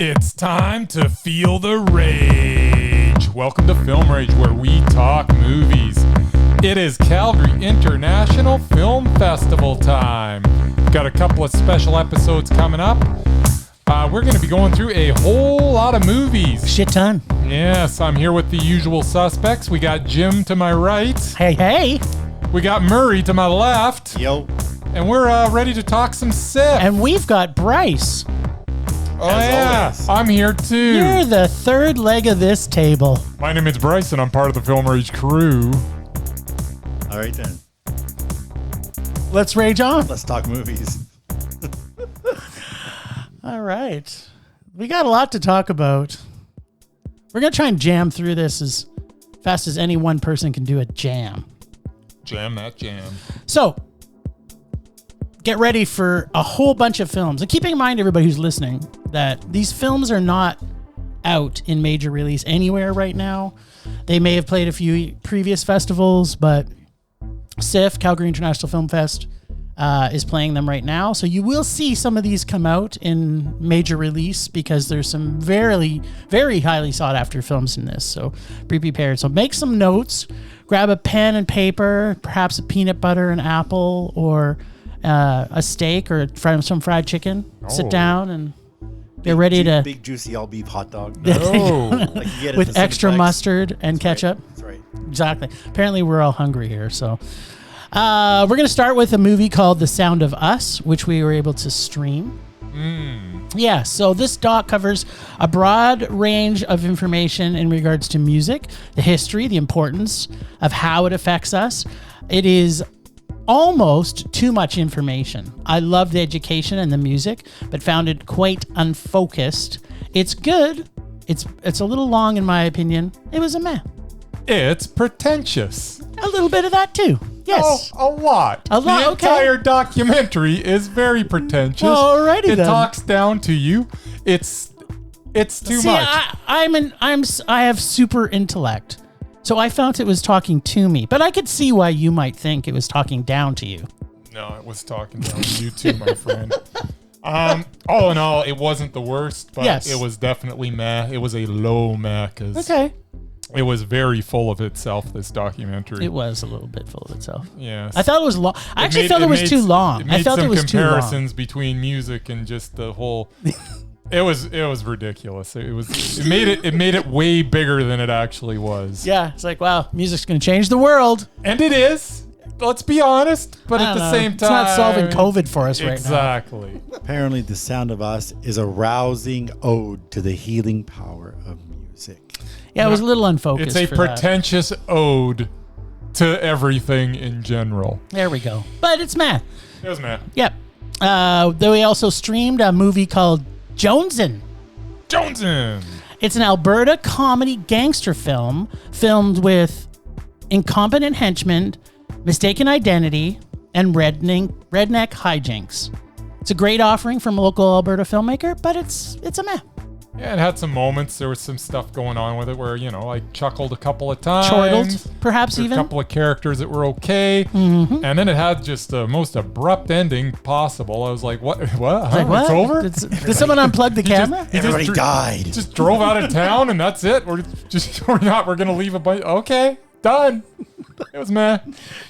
It's time to feel the rage. Welcome to Film Rage, where we talk movies. It is Calgary International Film Festival time. Got a couple of special episodes coming up. We're going to be going through a whole lot of movies. Shit ton. Yes, I'm here with the usual suspects. We got Jim to my right. Hey, hey. We got Murray to my left. Yo. And we're ready to talk some CIFF. And we've got Bryce. Oh, yeah. Always. I'm here too. You're the third leg of this table. My name is Bryce, and I'm part of the Film Rage crew. All right, then. Let's rage on. Let's talk movies. All right. We got a lot to talk about. We're going to try and jam through this as fast as any one person can do a jam. Jam that jam. So, get ready for a whole bunch of films. And keeping in mind, everybody who's listening, that these films are not out in major release anywhere right now. They may have played a few previous festivals, but CIFF, Calgary International Film Fest, is playing them right now. So you will see some of these come out in major release because there's some very, very highly sought after films in this. So be prepared. So make some notes, grab a pen and paper, perhaps a peanut butter and apple, or a steak or some fried chicken. Sit down and get ready to... Big juicy all beef hot dog. Oh. Like you get at with the extra Cineplex. mustard and That's ketchup. Right. That's right. Exactly. Apparently we're all hungry here. So we're going to start with a movie called The Sound of Us, which we were able to stream. Yeah, so this doc covers a broad range of information in regards to music, the history, the importance of how it affects us. It is almost too much information. I love the education and the music, but found it quite unfocused. It's good. It's a little long in my opinion. It was a meh. It's pretentious. A little bit of that too. Yes. Oh, a lot. A lot, The okay. entire documentary is very pretentious. Alrighty it then. talks down to you. It's too much. I have super intellect. So I felt it was talking to me, but I could see why you might think it was talking down to you. No, it was talking down to you too, my friend. All in all, it wasn't the worst, but Yes. it was definitely meh. It was a low meh because Okay. it was very full of itself, this documentary. It was a little bit full of itself. Yes. I thought it was long. I actually felt it was too long. I felt it was too long. comparisons between music and just the whole. It was ridiculous. It made it way bigger than it actually was. Yeah, it's like, wow, music's going to change the world. And it is. Let's be honest. But I at don't the know. same It's time, not solving COVID for us right now. Exactly. Apparently, The Sound of Us is a rousing ode to the healing power of music. Yeah, it was a little unfocused. It's a for that. pretentious ode to everything in general. There we go. But it's meh. It was meh. Yep. Then we also streamed a movie called Jonesin. Jonesin. It's an Alberta comedy gangster film filmed with incompetent henchmen, mistaken identity, and redneck hijinks. It's a great offering from a local Alberta filmmaker, but it's a meh. Yeah, it had some moments. There was some stuff going on with it where, I chuckled a couple of times. Chortled, perhaps There were even. a couple of characters that were okay. Mm-hmm. And then it had just the most abrupt ending possible. I was like, what? What? Huh? Like, what? It's over? Did someone unplug the camera? Everybody died. Just drove out of town and that's it? We're going to leave a bunch. Okay, done. It was meh.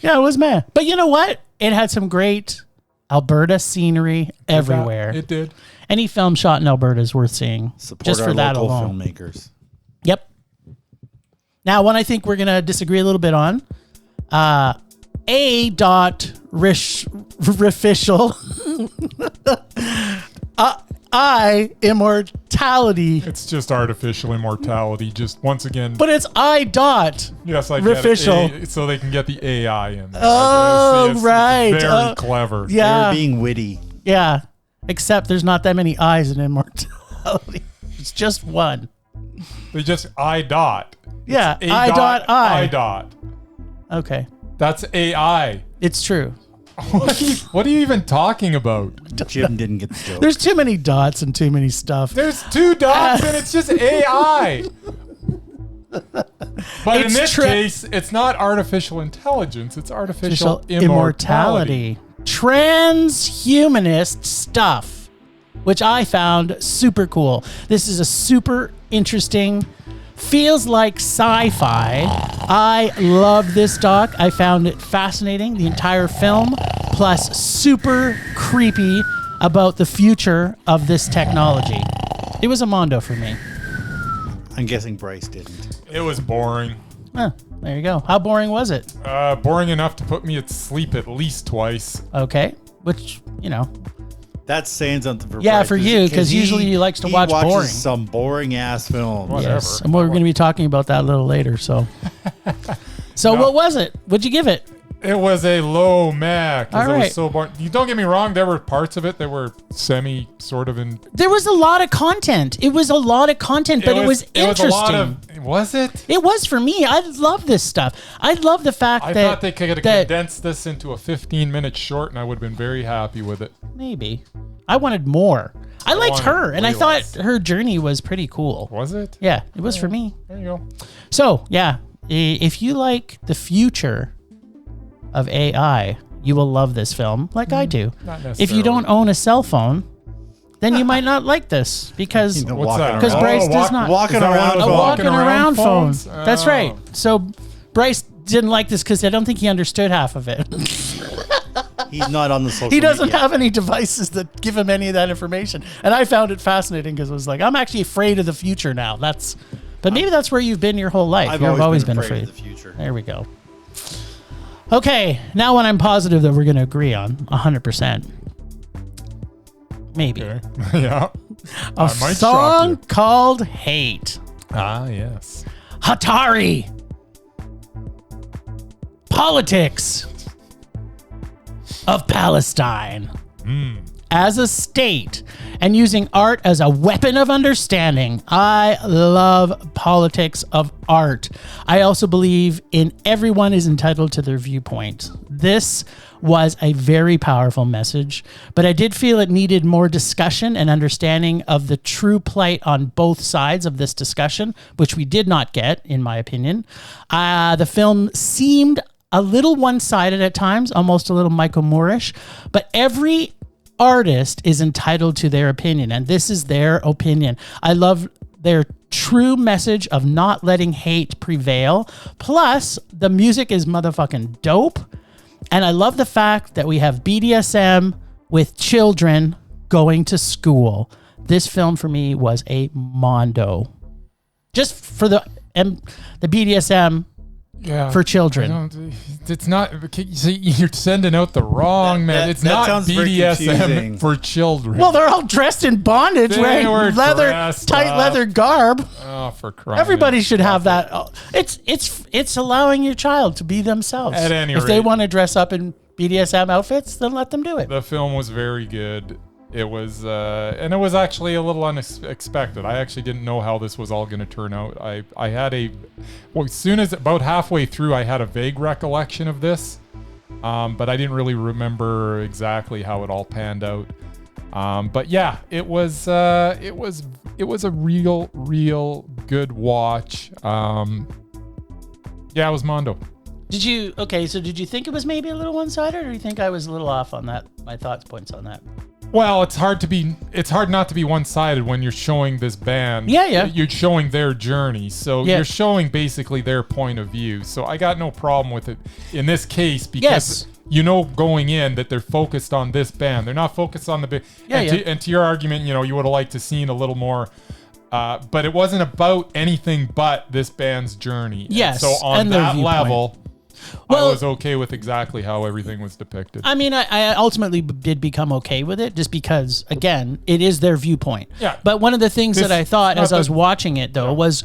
Yeah, it was meh. But you know what? It had some great Alberta scenery everywhere. It did. Any film shot in Alberta is worth seeing. Support just our for that local alone. filmmakers. Yep. Now, one I think we're going to disagree a little bit on. A.rtificial I.mmorrality. It's just artificial immortality. Just once again. But it's I dot. Yes, I Rtificial. get it. So they can get the AI in there. Oh, It's right. Very clever. Yeah. They're being witty. Yeah. Except there's not that many I's in immortality. It's just one. They just I dot. Yeah. A I dot I. I dot. Okay. That's AI. It's true. What are you even talking about? Jim didn't get the joke. There's too many dots and too many stuff. There's two dots and it's just AI. But in It's this case, it's not artificial intelligence. It's artificial Immortality. immortality. Transhumanist stuff. which I found super cool. This is a super interesting, feels like sci-fi. I love this doc. I found it fascinating, the entire film, plus super creepy about the future of this technology. It was a mondo for me. I'm guessing Bryce didn't. It was boring. Huh, there you go. How boring was it? Boring enough to put me to sleep at least twice. Okay, which, That's saying something for yeah, Bryce, for you, because usually he likes to watch watches boring. some boring ass films. Whatever. Yes, and we're going to be talking about that a little later. So, what was it? What'd you give it? It was a low Mac. 'Cause All it right. was so boring. You don't get me wrong. There were parts of it that were sort of in. There was a lot of content. It was a lot of content, but it was interesting. It was a lot of. Was it? It was for me. I love this stuff. I love the fact I that thought they could have condensed this into a 15-minute short, and I would have been very happy with it. maybe I wanted more. I liked wanted her, and I way thought less. her journey was pretty cool. Was it? Yeah, it was for me. There you go. So, yeah, if you like the future of AI, you will love this film like I do. Not If necessarily. you don't own a cell phone, then you might not like this because know, What's walking that? around. Because Bryce does not. Walking Is that around one of A those phone. walking around phone. phones? That's Oh. right. So Bryce didn't like this because I don't think he understood half of it. He's not on the social He doesn't media. have any devices that give him any of that information. And I found it fascinating because it was like, I'm actually afraid of the future now. But maybe that's where you've been your whole life. I've You've always been afraid afraid. of the future. There we go. Okay, now one I'm positive that we're going to agree on 100%. Maybe. Okay. Yeah. A I might shock song you. called Hate. Ah, yes. Hatari. Politics of Palestine as a state and using art as a weapon of understanding. I love politics of art. I also believe in everyone is entitled to their viewpoint. This was a very powerful message, but I did feel it needed more discussion and understanding of the true plight on both sides of this discussion, which we did not get, in my opinion. The film seemed a little one-sided at times, almost a little Michael Moore-ish, but every artist is entitled to their opinion, and this is their opinion. I love their true message of not letting hate prevail. Plus, the music is motherfucking dope, and I love the fact that we have BDSM with children going to school. This film for me was a mondo. Just for the BDSM Yeah. for children. It's not. See, you're sending out the wrong man. It's that not sounds very confusing. BDSM for children. Well, they're all dressed in bondage, They wearing were leather, dressed tight up. leather garb. oh, for crying! Everybody should have that. It's allowing your child to be themselves. At any if they rate. want to dress up in BDSM outfits, then let them do it. The film was very good. It was, and it was actually a little unexpected. I actually didn't know how this was all going to turn out. I had as soon as about halfway through, I had a vague recollection of this, but I didn't really remember exactly how it all panned out. But yeah, it was a real good watch. Yeah, it was Mondo. Did you think it was maybe a little one-sided, or do you think I was a little off on that? My points on that. Well, it's hard not to be one-sided when you're showing this band. Yeah. You're showing their journey. So Yeah. you're showing basically their point of view. So I got no problem with it in this case because going in that they're focused on this band. They're not focused on the big. And to your argument, you would have liked to seen a little more. But it wasn't about anything but this band's journey. Yes, And so on and their that viewpoint. level, Well- I was okay with exactly how everything was depicted. I mean, I ultimately did become okay with it just because, again, it is their viewpoint. Yeah. But one of the things This- that I thought not as I was that- watching it, though, was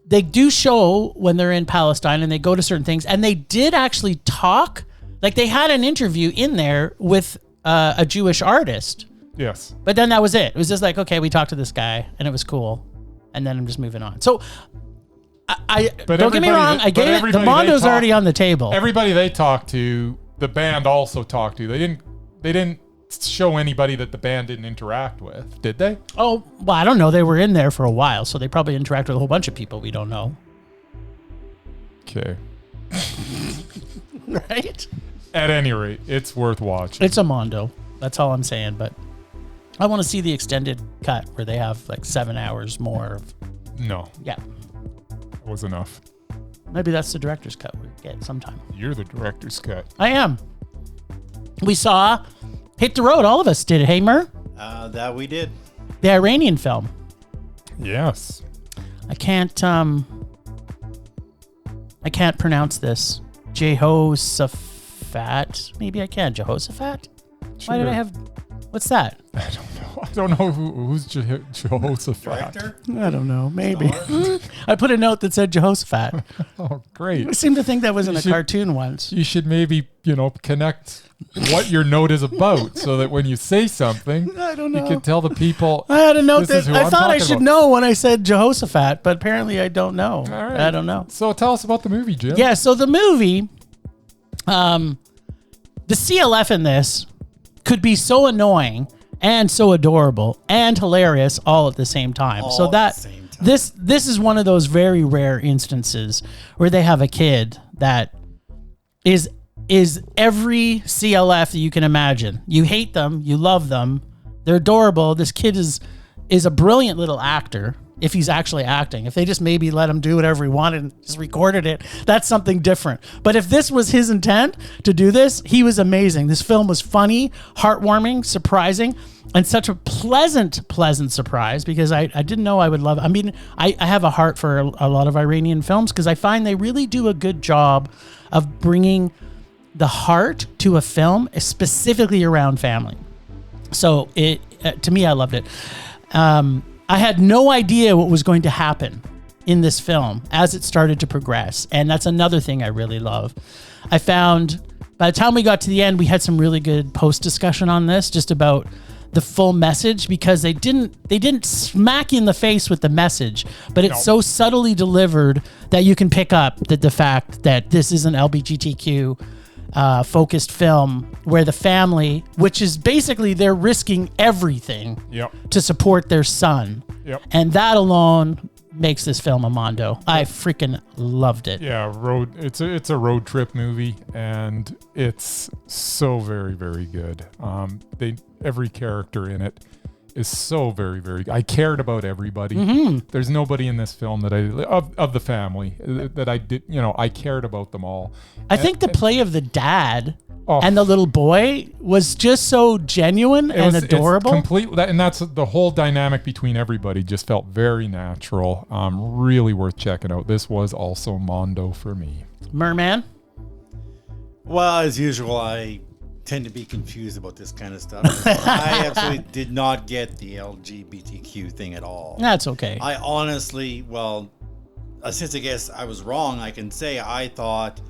they do show when they're in Palestine and they go to certain things, and they did actually talk. Like, they had an interview in there with a Jewish artist. Yes. But then that was it. It was just like, okay, we talked to this guy, and it was cool. And then I'm just moving on. So, But don't get me everybody wrong. that- I get but it. The everybody they Mondo's talk- already on the table. Everybody they talked to, the band also talked to. They didn't show anybody that the band didn't interact with, did they? Oh, well, I don't know. They were in there for a while, so they probably interacted with a whole bunch of people we don't know. Okay. Right? At any rate, it's worth watching. It's a Mondo. That's all I'm saying. But I want to see the extended cut where they have like 7 hours more of. No, Yeah. that was enough. Maybe that's the director's cut we get sometime. You're the director's cut. I am. We saw Hit the Road. All of us did it. Hey, Mer? That we did. The Iranian film. Yes. I can't pronounce this. Jehoshaphat. Maybe I can. Jehoshaphat? Why did I have... What's that? I don't know. I don't know who's Jehoshaphat. Director? I don't know. Maybe. I put a note that said Jehoshaphat. Oh, great. I seem to think that was in a should- cartoon once. You should maybe, connect what your note is about so that when you say something, I don't you know. can tell the people. I had a note This is that who I I'm thought I talking should about. know when I said Jehoshaphat, but apparently I don't know. All right. I don't know. So tell us about the movie, Jim. Yeah, so the movie, the CLF in this could be so annoying and so adorable and hilarious all at the same time. All so at that the same time. this is one of those very rare instances where they have a kid that is every CLF that you can imagine. You hate them, you love them, they're adorable. This kid is a brilliant little actor. If he's actually acting, if they just maybe let him do whatever he wanted and just recorded it, that's something different. But if this was his intent to do this, he was amazing. This film was funny, heartwarming, surprising, and such a pleasant surprise because I didn't know I would love it. I mean, I have a heart for a lot of Iranian films because I find they really do a good job of bringing the heart to a film, specifically around family. So to me, I loved it. I had no idea what was going to happen in this film as it started to progress. And that's another thing I really love. I found by the time we got to the end, we had some really good post discussion on this, just about the full message, because they didn't smack you in the face with the message, but it's so subtly delivered that you can pick up the fact that this is an LGBTQ focused film where the family, which is basically they're risking everything to support their son. And that alone makes this film a mondo. I freaking loved it. Yeah, it's a road trip movie, and it's so very, very good. Every character in it is so very, very good. I cared about everybody. There's nobody in this film that of the family that I did, I cared about them all. I think the play of the dad and the little boy was just so genuine and adorable. And that's the whole dynamic between everybody just felt very natural. Really worth checking out. This was also mondo for me. Merman? Well, as usual, I tend to be confused about this kind of stuff. I absolutely did not get the LGBTQ thing at all. That's okay. I honestly, since I guess I was wrong, I can say I thought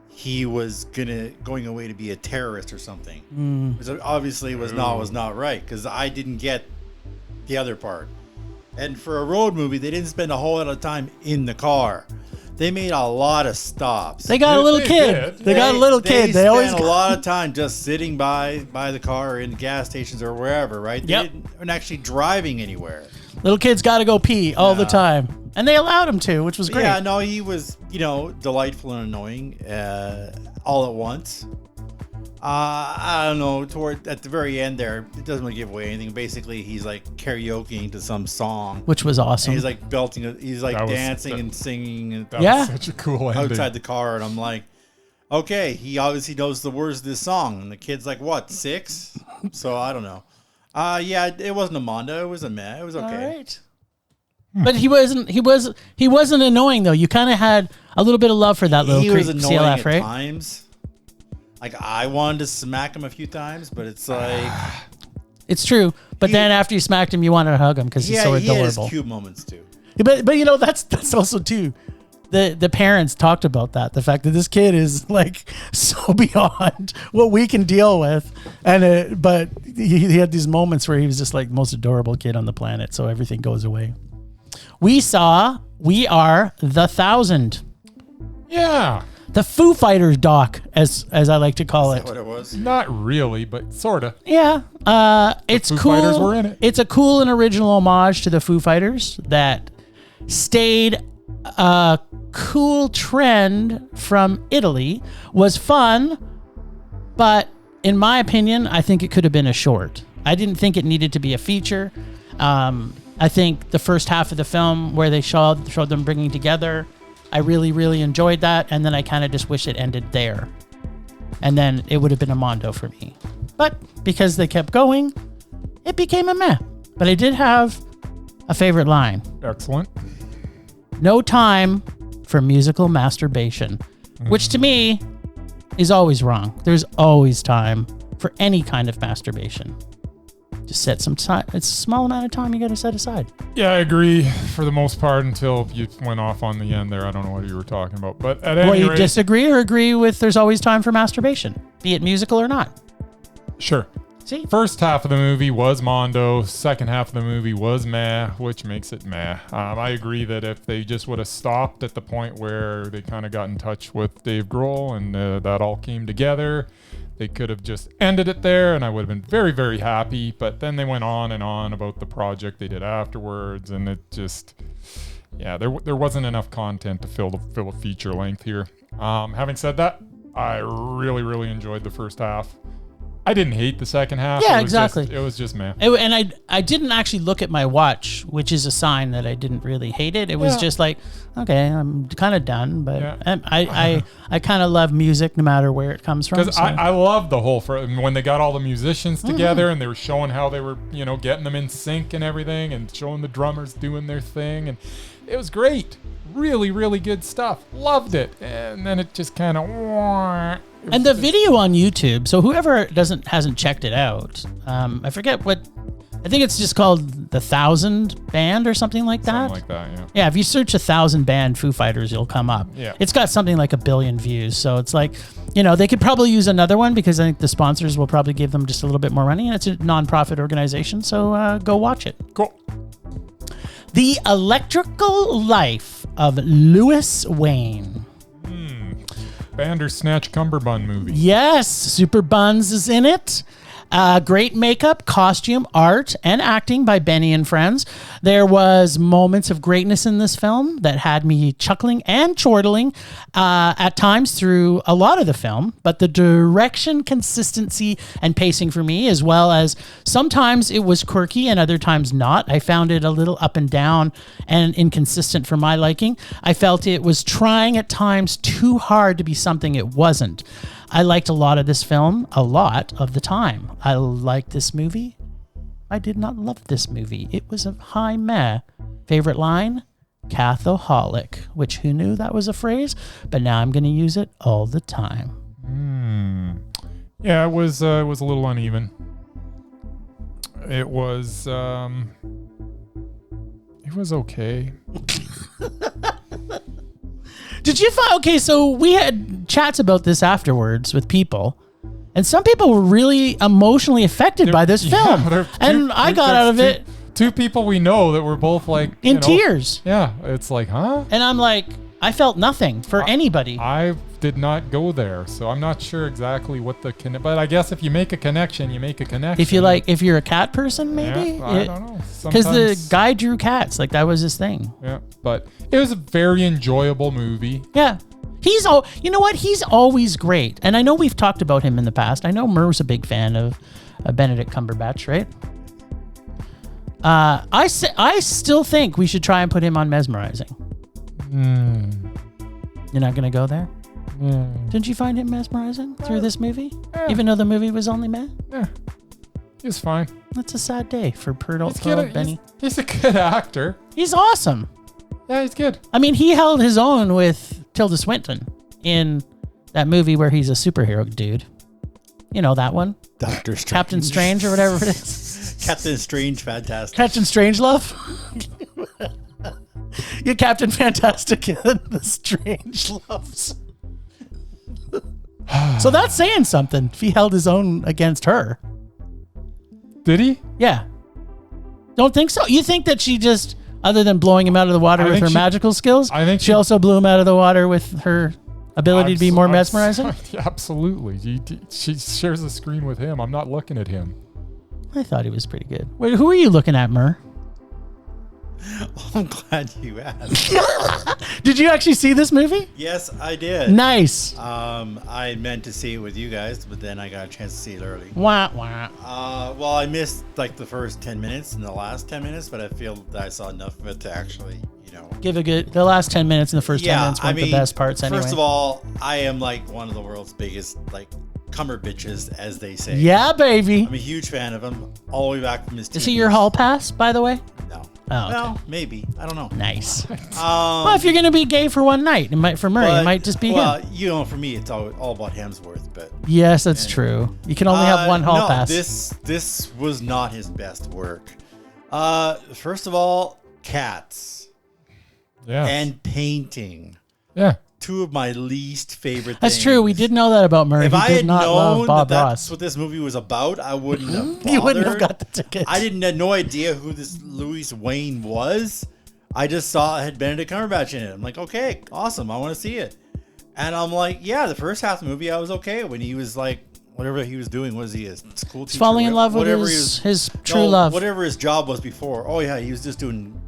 he was going away to be a terrorist or something. Which obviously was not right, because I didn't get the other part. And for a road movie, they didn't spend a whole lot of time in the car. They made a lot of stops. They got a little kid. They got a little kid. They always spent a lot of time just sitting by the car or in gas stations or wherever, right? They weren't actually driving anywhere. Little kids got to go pee all the time. And they allowed him to, which was great. Yeah, no, he was, delightful and annoying all at once. I don't know, at the very end there, it doesn't really give away anything. Basically, he's like karaokeing to some song. Which was awesome. And he's like belting, he's like dancing and singing. And That was such a cool ending. Outside the car, and I'm like, okay, he obviously knows the words of this song. And the kid's like, what, 6? So I don't know. Yeah, it wasn't a mondo. It was a meh. It was okay. All right. But he wasn't annoying though. You kind of had a little bit of love for that little he was annoying CLF, at right? times. Like I wanted to smack him a few times, but it's like it's true. But then after you smacked him, you wanted to hug him because he's so adorable. He has cute moments too. But that's also too. The parents talked about that, the fact that this kid is like so beyond what we can deal with, and but he had these moments where he was just like the most adorable kid on the planet. So everything goes away. We saw We Are the 1,000. Yeah. The Foo Fighters doc, as I like to call it. Is that what it was? Not really, but sort of. Yeah. It's Foo cool. Fighters were in it. It's a cool and original homage to the Foo Fighters that stayed a cool trend from Italy, was fun, but in my opinion, I think it could have been a short. I didn't think it needed to be a feature. I think the first half of the film where they showed them bringing together, I really, really enjoyed that. And then I kind of just wish it ended there. And then it would have been a Mondo for me. But because they kept going, it became a meh. But I did have a favorite line. Excellent. No time for musical masturbation, which to me is always wrong. There's always time for any kind of masturbation. Just set some time. It's a small amount of time you got to set aside. Yeah, I agree for the most part until you went off on the end there. I don't know what you were talking about. But at any Well, rate, you disagree or agree with there's always time for masturbation, be it musical or not? sure. See? First half of the movie was Mondo. Second half of the movie was meh, which makes it meh. I agree that if they just would have stopped at the point where they kind of got in touch with Dave Grohl and that all came together, they could have just ended it there and I would have been very, very happy. But then they went on and on about the project they did afterwards, and it just, yeah, there wasn't enough content to fill a feature length here. Having said that, I really, really enjoyed the first half. I didn't hate the second half. Yeah, it was exactly. It was just meh. And I didn't actually look at my watch, which is a sign that I didn't really hate it. It was just like, okay, I'm kind of done, but I kind of love music no matter where it comes from. Because So. I love the whole, when they got all the musicians together and they were showing how they were, getting them in sync and everything and showing the drummers doing their thing. And it was great. Really, really good stuff. Loved it. And then it just kind of... And the video on YouTube, so whoever hasn't checked it out, I forget what, I think it's just called the 1000 Band or something like that. Something like that, yeah. Yeah, if you search 1000 Band Foo Fighters, you'll come up. Yeah. It's got something like 1 billion views, so it's like, they could probably use another one because I think the sponsors will probably give them just a little bit more money, and it's a non-profit organization, so go watch it. Cool. The Electrical Life of Louis Wain. Bandersnatch Cumberbund movie. Yes, Super Buns is in it. Great makeup, costume, art, and acting by Benny and friends. There was moments of greatness in this film that had me chuckling and chortling at times through a lot of the film, but the direction, consistency, and pacing for me, as well as sometimes it was quirky and other times not. I found it a little up and down and inconsistent for my liking. I felt it was trying at times too hard to be something it wasn't. I liked a lot of this film a lot of the time. I liked this movie. I did not love this movie. It was a high meh. Favorite line? Cathoholic, which who knew that was a phrase? But now I'm going to use it all the time. Yeah, it was a little uneven. It was okay. Did you find, okay, so we had chats about this afterwards with people, and some people were really emotionally affected by this film. And I got out of it. Two people we know that were both like... in tears. Yeah, it's like, huh? And I'm like, I felt nothing for anybody. I did not go there, so I'm not sure exactly what the... But I guess if you make a connection, you make a connection. If you're a cat person, maybe? Yeah, I don't know. Because the guy drew cats. Like, that was his thing. Yeah, but it was a very enjoyable movie. Yeah. You know what? He's always great. And I know we've talked about him in the past. I know Merv's a big fan of Benedict Cumberbatch, right? I still think we should try and put him on Mesmerizing. You're not going to go there? Didn't you find him mesmerizing through this movie? Yeah. Even though the movie was only meh? Yeah, he was fine. That's a sad day for Benny. He's a good actor. He's awesome. Yeah, he's good. I mean, he held his own with Tilda Swinton in that movie where he's a superhero dude. You know that one? Doctor Strange. Captain Strange or whatever it is. Captain Strange, fantastic. Captain Strangelove? You're Captain Fantastic and the Strangeloves. So that's saying something if he held his own against her. Did he? Yeah. Don't think so? You think that she just, other than blowing him out of the water with her magical skills, I think she also blew him out of the water with her ability to be more mesmerizing? Absolutely. She shares the screen with him. I'm not looking at him. I thought he was pretty good. Wait, who are you looking at, Mur? I'm glad you asked. Did you actually see this movie? Yes, I did. Nice. I meant to see it with you guys, but then I got a chance to see it early. Wah, wah. Well, I missed like the first 10 minutes and the last 10 minutes, but I feel that I saw enough of it to actually, Give a good. The last 10 minutes and the first 10 minutes weren't the best parts anyway. First of all, I am like one of the world's biggest like cumber bitches, as they say. Yeah, baby. I'm a huge fan of him, all the way back from his. Is he your hall pass, by the way? No. Oh, okay. Well, maybe. I don't know. Nice. Well, if you're gonna be gay for one night, for Murray, it might just be him. Well, for me, it's all about Hemsworth, but. Yes, that's true. You can only have one hall pass. This was not his best work. First of all, cats. Yeah. And painting. Yeah. Two of my least favorite things. That's true. We did know that about Murray. If he I did had not love known Bob that Ross. that's what this movie was about, I wouldn't have bothered. You wouldn't have got the tickets. I had no idea who this Wain was. I just saw it had Benedict Cumberbatch in it. I'm like, okay, awesome. I want to see it. And I'm like, yeah, the first half of the movie I was okay when he was like, whatever he was doing, was he a school teacher? He's falling in love with his true love. Whatever his job was before. Oh yeah, he was just doing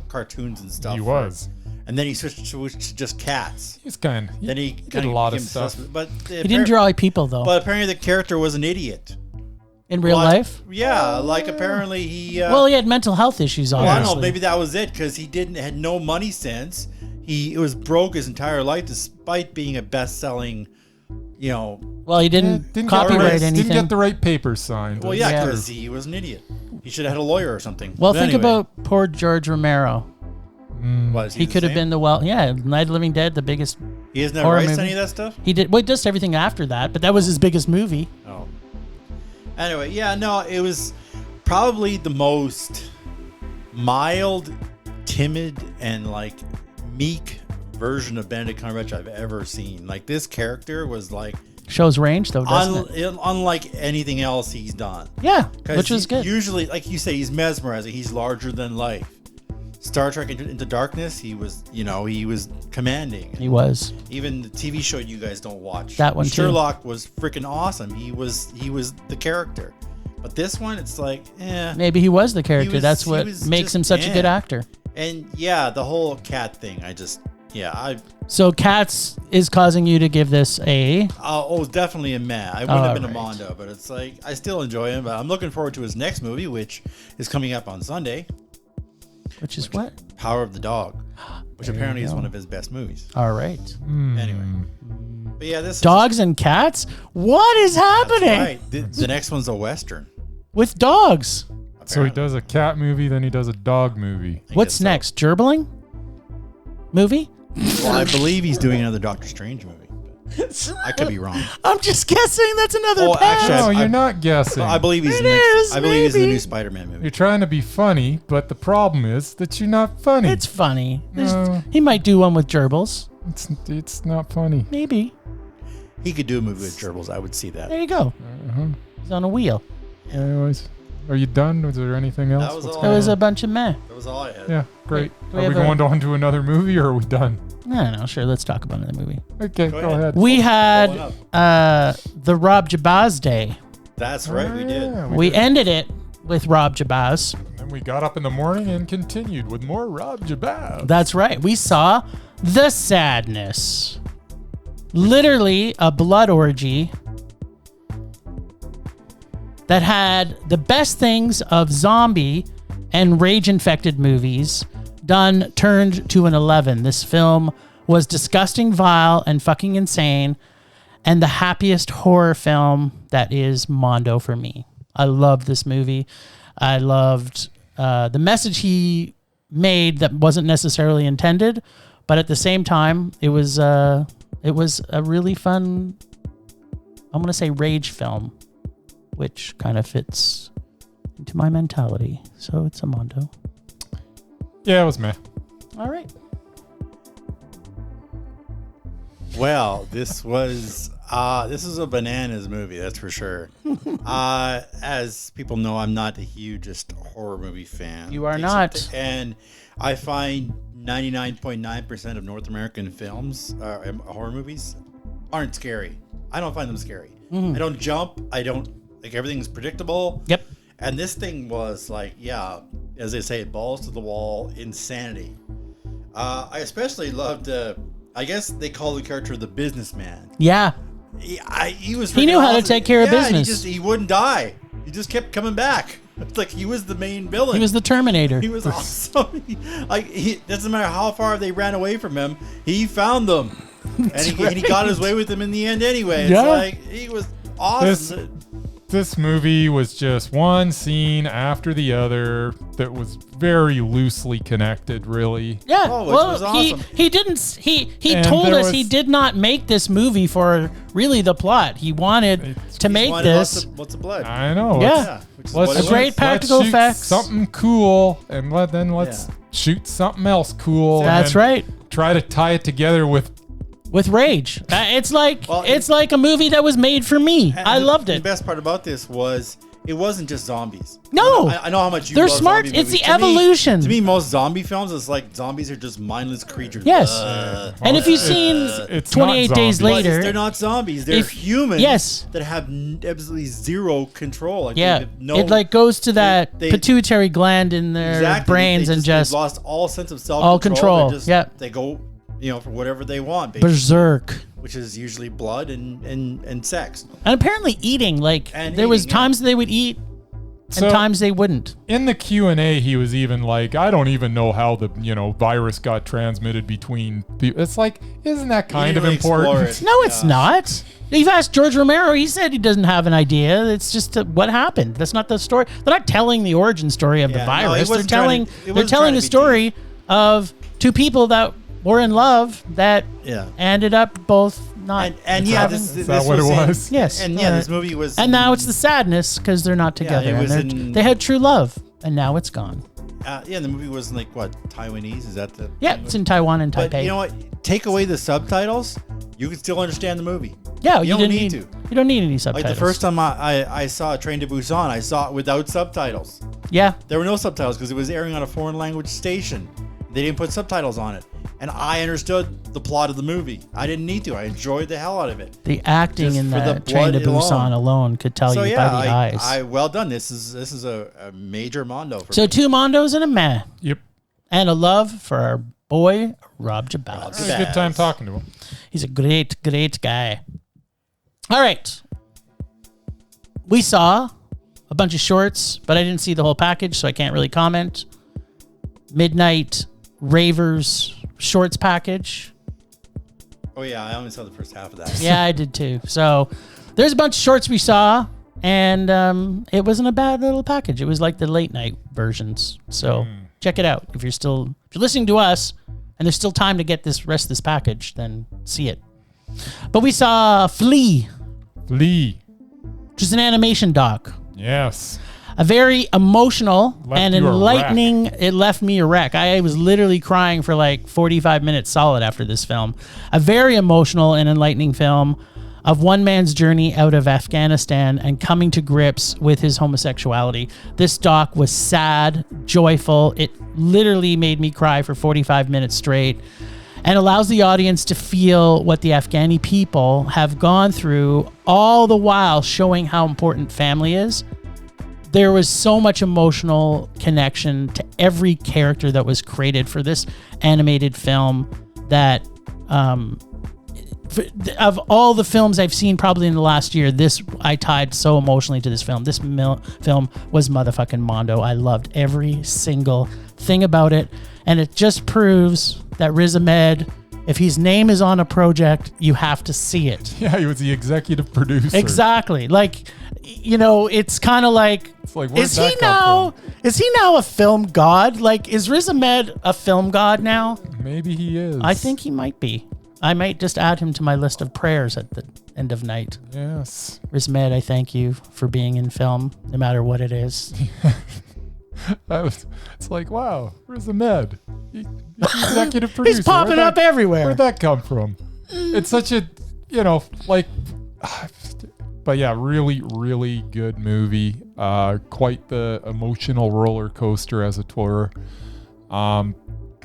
cartoons and stuff. He was. And then he switched to just cats. He's kind. Then he did a lot of stuff. But he didn't draw like people though. But apparently the character was an idiot. In real life? Yeah, like apparently he. Well, he had mental health issues. Obviously. Well, I don't know. Maybe that was it because he had no money sense. He was broke his entire life despite being a best-selling, Well, he didn't copyright anything. Didn't get the right papers signed. Well, yeah, because he was an idiot. He should have had a lawyer or something. Well, think about poor George Romero. He could have been Night of the Living Dead, the biggest. He has never written any of that stuff. He did. Well, just everything after that, but that was his biggest movie. Oh. Anyway, it was probably the most mild, timid, and like meek version of Benedict Cumberbatch I've ever seen. Like this character was like shows range though, doesn't it? Unlike anything else he's done. Yeah, which was good. Usually, like you say, he's mesmerizing. He's larger than life. Star Trek Into Darkness, he was commanding. He was. Even the TV show you guys don't watch. That one Sherlock was freaking awesome. He was the character. But this one, it's like, maybe he was the character. That's what makes him such a good actor. And yeah, the whole cat thing, So Cats is causing you to give this a... definitely a meh. I wouldn't have been a Mondo, but it's like, I still enjoy him. But I'm looking forward to his next movie, which is coming up on Sunday. Which is what? Power of the Dog, which apparently is one of his best movies. All right. Anyway. But yeah, this Dogs and cats? What is happening? Right. The next one's a Western. With dogs. Apparently. So he does a cat movie, then he does a dog movie. What's next? Gerbling? Movie? Well, I believe he's doing another Doctor Strange movie. I could be wrong. I'm just guessing that's another pass. No, you're not guessing. I believe he's he's in the new Spider-Man movie. You're trying to be funny, but the problem is that you're not funny. It's funny. He might do one with gerbils. It's not funny. Maybe. He could do a movie with gerbils. I would see that. There you go. He's on a wheel. Anyways, are you done? Was there anything else? That was a bunch of meh. That was all I had. Yeah, great. Are we going on to another movie, or are we done? I don't know. Sure, let's talk about another movie. Okay, go ahead. We had the Rob Jabaz Day. That's right, we did. We ended it with Rob Jabaz. And we got up in the morning and continued with more Rob Jabaz. That's right. We saw The Sadness. Literally a blood orgy that had the best things of zombie and rage-infected movies turned to an 11. This film was disgusting, vile, and fucking insane, and the happiest horror film that is Mondo for me. I love this movie. I loved the message he made that wasn't necessarily intended, but at the same time, it was a really fun, I'm going to say rage film, which kind of fits into my mentality. So it's a Mondo. Yeah, it was meh. All right. Well, this was a bananas movie, that's for sure. As people know, I'm not the hugest horror movie fan. You are not. And I find 99.9% of North American films, horror movies, aren't scary. I don't find them scary. I don't jump. I don't, everything's predictable. Yep. And this thing was like, as they say, balls to the wall insanity. I especially loved. I guess they call the character the businessman. Yeah. He was. He knew how to take care of business. He wouldn't die. He just kept coming back. It's like he was the main villain. He was the Terminator. He was awesome. Doesn't matter how far they ran away from him, he found them, and he got his way with them in the end anyway. It's like he was awesome. This movie was just one scene after the other that was very loosely connected, really. Yeah, which was awesome. he told us he did not make this movie for really the plot. He wanted to make this. Lots of blood. I know. Yeah, Let's great practical shoot effects. Something cool, and let's shoot something else cool. That's right. Try to tie it together with rage. It's like a movie that was made for me. I loved it. The best part about this was it wasn't just zombies. No, I know how much you they're love smart. zombie It's movies. the evolution. To me, most zombie films is like zombies are just mindless creatures. Yes. And if you've seen it's 28 not Days zombies. Later, they're not zombies. They're humans. That have absolutely zero control. Like it like goes to that pituitary gland in their brains and just they've lost all sense of self. all control. They go, for whatever they want. Basically. Berserk. Which is usually blood and sex. And apparently eating. There was times they would eat and times they wouldn't. In the Q&A, he was even like, I don't even know how the virus got transmitted between people. It's like, isn't that kind of important? No, it's not. You've asked George Romero. He said he doesn't have an idea. It's just what happened. That's not the story. They're not telling the origin story of the virus. They're telling a story of two people that were in love that ended up both not. This is that what it was? Yes. And this movie was. And now it's the sadness because they're not together. They had true love, and now it's gone. The movie was like what, Taiwanese? Is that the? Yeah, it's in Taiwan and Taipei. But you know what? Take away the subtitles, you can still understand the movie. Yeah, you don't need to. You don't need any subtitles. Like the first time I saw Train to Busan, I saw it without subtitles. Yeah. There were no subtitles because it was airing on a foreign language station. They didn't put subtitles on it. And I understood the plot of the movie. I didn't need to. I enjoyed the hell out of it. The acting in that Train to Busan alone could tell you by the eyes. Well done. This is a major Mondo for me. So 2 Mondos and a meh. Yep. And a love for our boy, Rob Jabaz. It was a good time talking to him. He's a great, great guy. All right. We saw a bunch of shorts, but I didn't see the whole package, so I can't really comment. Midnight Ravers shorts package. Oh yeah, I only saw the first half of that. Yeah, I did too. So there's a bunch of shorts we said, and it wasn't a bad little package. It was like the late night versions. So check it out. If you're listening to us and there's still time to get this rest of this package, then see it. But we saw Flea, which is an animation doc. Yes. A very emotional and enlightening. It left me a wreck. I was literally crying for like 45 minutes solid after this film. A very emotional and enlightening film of one man's journey out of Afghanistan and coming to grips with his homosexuality. This doc was sad, joyful. It literally made me cry for 45 minutes straight and allows the audience to feel what the Afghani people have gone through, all the while showing how important family is. There was so much emotional connection to every character that was created for this animated film that of all the films I've seen probably in the last year, I tied so emotionally to this film. This film was motherfucking Mondo. I loved every single thing about it. And it just proves that Riz Ahmed, if his name is on a project, you have to see it. Yeah, he was the executive producer. Exactly. It's kind of like, is he now a film god? Like, is Riz Ahmed a film god now? Maybe he is. I think he might be. I might just add him to my list of prayers at the end of night. Yes. Riz Ahmed, I thank you for being in film, no matter what it is. It's like, wow, Riz Ahmed. He's executive producer. He's popping up everywhere. Where'd that come from? It's such a, but yeah, really, really good movie. Quite the emotional roller coaster as it were.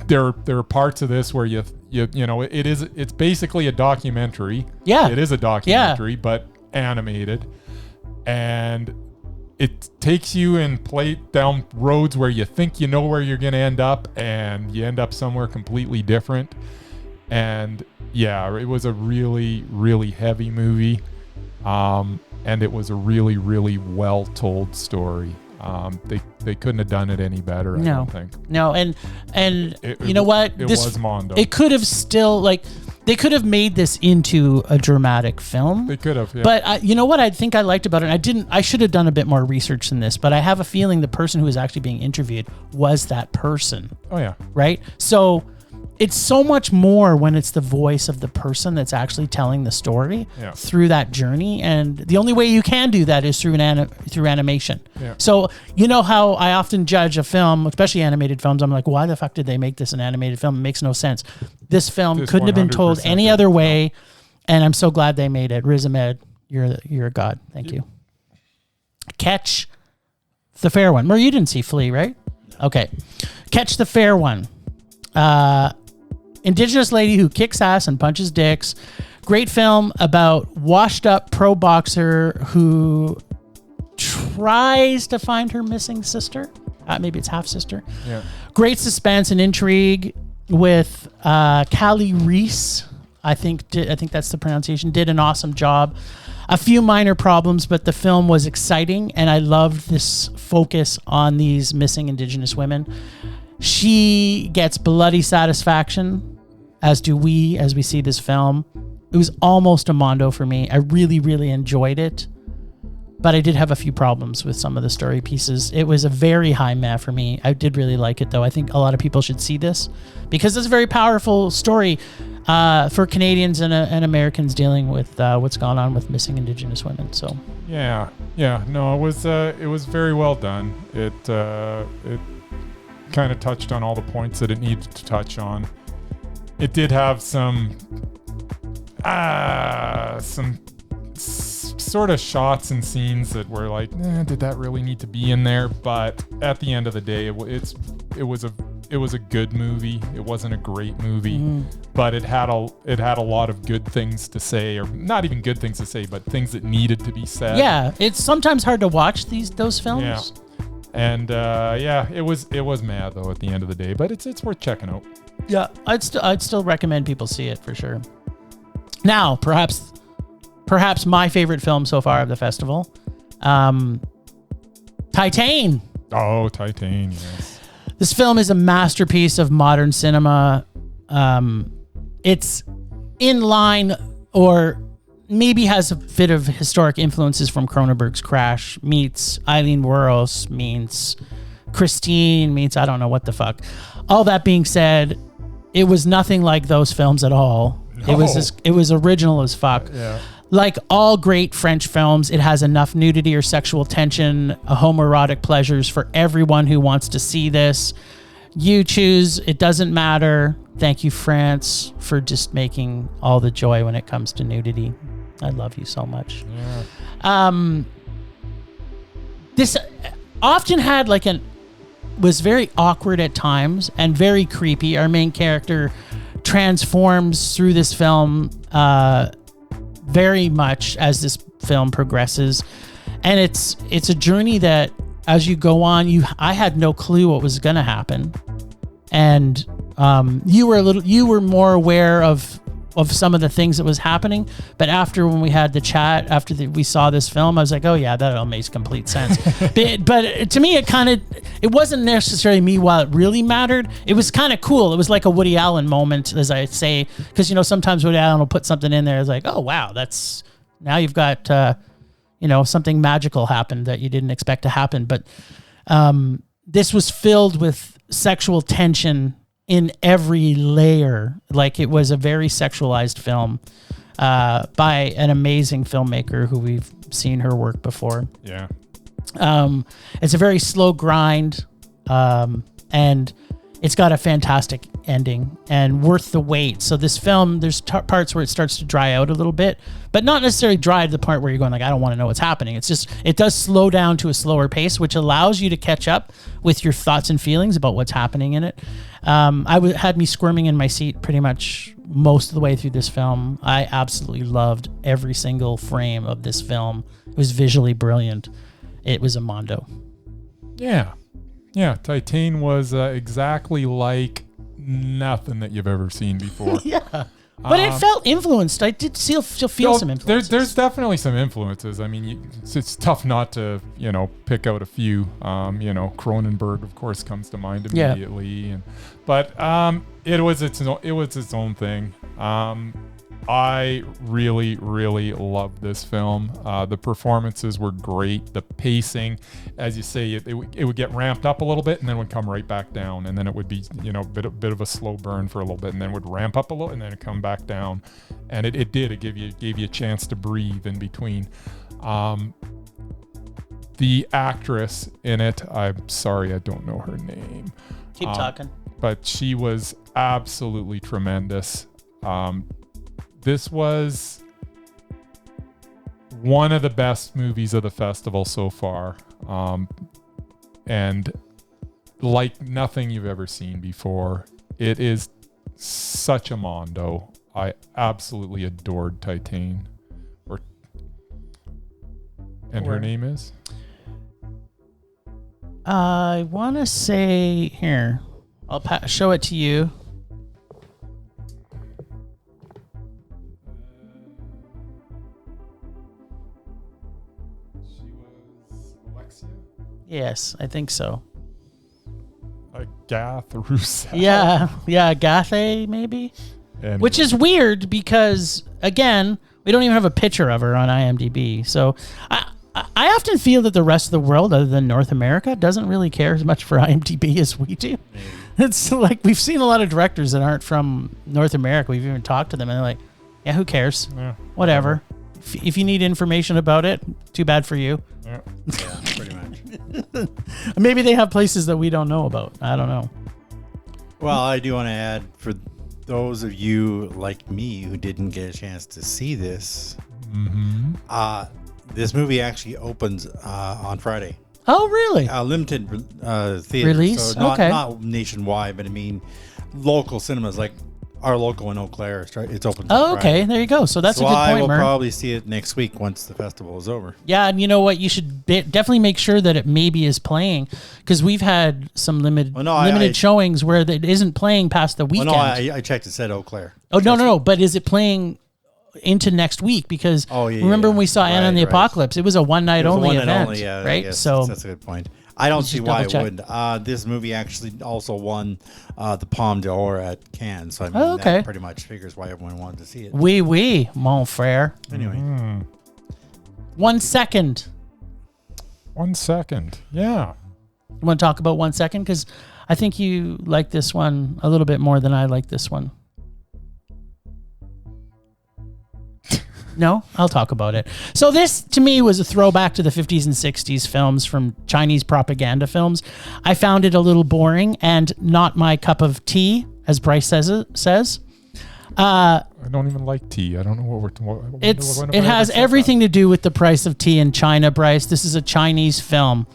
There are parts of this where it's basically a documentary. Yeah. It is a documentary, but animated. And it takes you and down roads where you think you know where you're going to end up, and you end up somewhere completely different. And yeah, it was a really, really heavy movie. And it was a really, really well told story. They couldn't have done it any better, I don't think. No, and you know what? It was Mondo. It could have still, they could have made this into a dramatic film. They could have, yeah. But you know what I think I liked about it? I should have done a bit more research than this, but I have a feeling the person who was actually being interviewed was that person. Oh, yeah. Right? So it's so much more when it's the voice of the person that's actually telling the story through that journey. And the only way you can do that is through through animation. Yeah. So you know how I often judge a film, especially animated films. I'm like, why the fuck did they make this an animated film? It makes no sense. This film couldn't have been told any other way. And I'm so glad they made it. Riz Ahmed, you're a god. Thank you. Catch the Fair One. You didn't see Flea, right? Okay. Catch the Fair One. Indigenous lady who kicks ass and punches dicks. Great film about washed up pro boxer who tries to find her missing sister. Maybe it's half sister. Yeah. Great suspense and intrigue with Callie Reese. I think that's the pronunciation. Did an awesome job. A few minor problems, but the film was exciting, and I loved this focus on these missing Indigenous women. She gets bloody satisfaction, as do we, as we see this film. It was almost a Mondo for me. I really, really enjoyed it, but I did have a few problems with some of the story pieces. It was a very high meh for me. I did really like it, though. I think a lot of people should see this because it's a very powerful story for Canadians and Americans dealing with what's gone on with missing Indigenous women. So yeah, no, it was very well done. It kind of touched on all the points that it needed to touch on. It did have some sort of shots and scenes that were like, did that really need to be in there? But at the end of the day, it was a good movie. It wasn't a great movie, but it had a lot of good things to say, or not even good things to say, but things that needed to be said. Yeah, it's sometimes hard to watch those films. Yeah. And it was mad though at the end of the day, but it's worth checking out. Yeah, I'd still recommend people see it for sure. Now, perhaps my favorite film so far of the festival, Titane. Oh, Titane, yes. This film is a masterpiece of modern cinema. It's in line, or maybe has a bit of historic influences from Cronenberg's Crash, meets Eileen Wuornos, meets Christine, meets I don't know what the fuck. All that being said, it was nothing like those films at all. No. It was original as fuck. Yeah. Like all great French films, it has enough nudity or sexual tension, homoerotic pleasures for everyone who wants to see this. You choose, it doesn't matter. Thank you, France, for just making all the joy when it comes to nudity. I love you so much. Yeah. This often had was very awkward at times and very creepy. Our main character transforms through this film very much as this film progresses, and it's a journey that as you go on, I had no clue what was going to happen, and you were more aware of some of the things that was happening. But after when we had the chat, we saw this film, I was like, oh yeah, that all makes complete sense. but to me, it wasn't necessarily me while it really mattered. It was kind of cool. It was like a Woody Allen moment, as I say, because sometimes Woody Allen will put something in there. It's like, oh wow, now you've got something magical happened that you didn't expect to happen. But this was filled with sexual tension in every layer. Like, it was a very sexualized film by an amazing filmmaker who we've seen her work before. Yeah. It's a very slow grind, and it's got a fantastic ending and worth the wait. So this film, there's parts where it starts to dry out a little bit, but not necessarily dry to the point where you're going like, I don't want to know what's happening. It's just, it does slow down to a slower pace, which allows you to catch up with your thoughts and feelings about what's happening in it. Had me squirming in my seat pretty much most of the way through this film. I absolutely loved every single frame of this film. It was visually brilliant. it was a mondo. Yeah. Yeah. Titane was exactly like nothing that you've ever seen before. Yeah. But it felt influenced. I did feel some influences. There's definitely some influences. I mean, it's tough not to, pick out a few. Cronenberg, of course, comes to mind immediately. But it was its own thing. I really, really loved this film. The performances were great. The pacing, as you say, it would get ramped up a little bit and then would come right back down. And then it would be, a bit of a slow burn for a little bit and then would ramp up a little and then it'd come back down. And it did. It gave you a chance to breathe in between. The actress in it, I'm sorry, I don't know her name. Keep talking. But she was absolutely tremendous. This was one of the best movies of the festival so far. And like nothing you've ever seen before. It is such a mondo. I absolutely adored Titane. And her name is? I want to say, here, I'll show it to you. Yes, I think so. Gath Roussel. Yeah, Gathe maybe. Anyway. Which is weird because, again, we don't even have a picture of her on IMDb. So I often feel that the rest of the world, other than North America, doesn't really care as much for IMDb as we do. It's like we've seen a lot of directors that aren't from North America. We've even talked to them and they're like, yeah, who cares? Yeah, whatever. If you need information about it, too bad for you. Yeah, pretty much. Maybe they have places that we don't know about. I don't know. Well, I do want to add, for those of you like me who didn't get a chance to see this, this movie actually opens on Friday. Oh, really? Limited theater. Release? So not nationwide, but I mean local cinemas like our local in Eau Claire. It's open. Oh, okay. There you go. So that's a good point, I will Murr. probably see it next week once the festival is over. Yeah, and you know what? You should definitely make sure that it maybe is playing because we've had some limited showings where it isn't playing past the weekend. I checked. It said Eau Claire. Oh, no. But is it playing into next week? Because remember when we saw Anna and the Apocalypse? It was a one-night only event, right? So that's a good point. I don't see why it wouldn't. This movie actually also won the Palme d'Or at Cannes, so I mean that pretty much figures why everyone wanted to see it. Oui, mon frère. Anyway, 1 second. 1 second. Yeah. You want to talk about 1 second? Because I think you like this one a little bit more than I like this one. No, I'll talk about it. So this, to me, was a throwback to the 50s and 60s films from Chinese propaganda films. I found it a little boring and not my cup of tea, as Bryce says. I don't even like tea. I don't know what it has everything to do with the price of tea in China, Bryce. This is a Chinese film.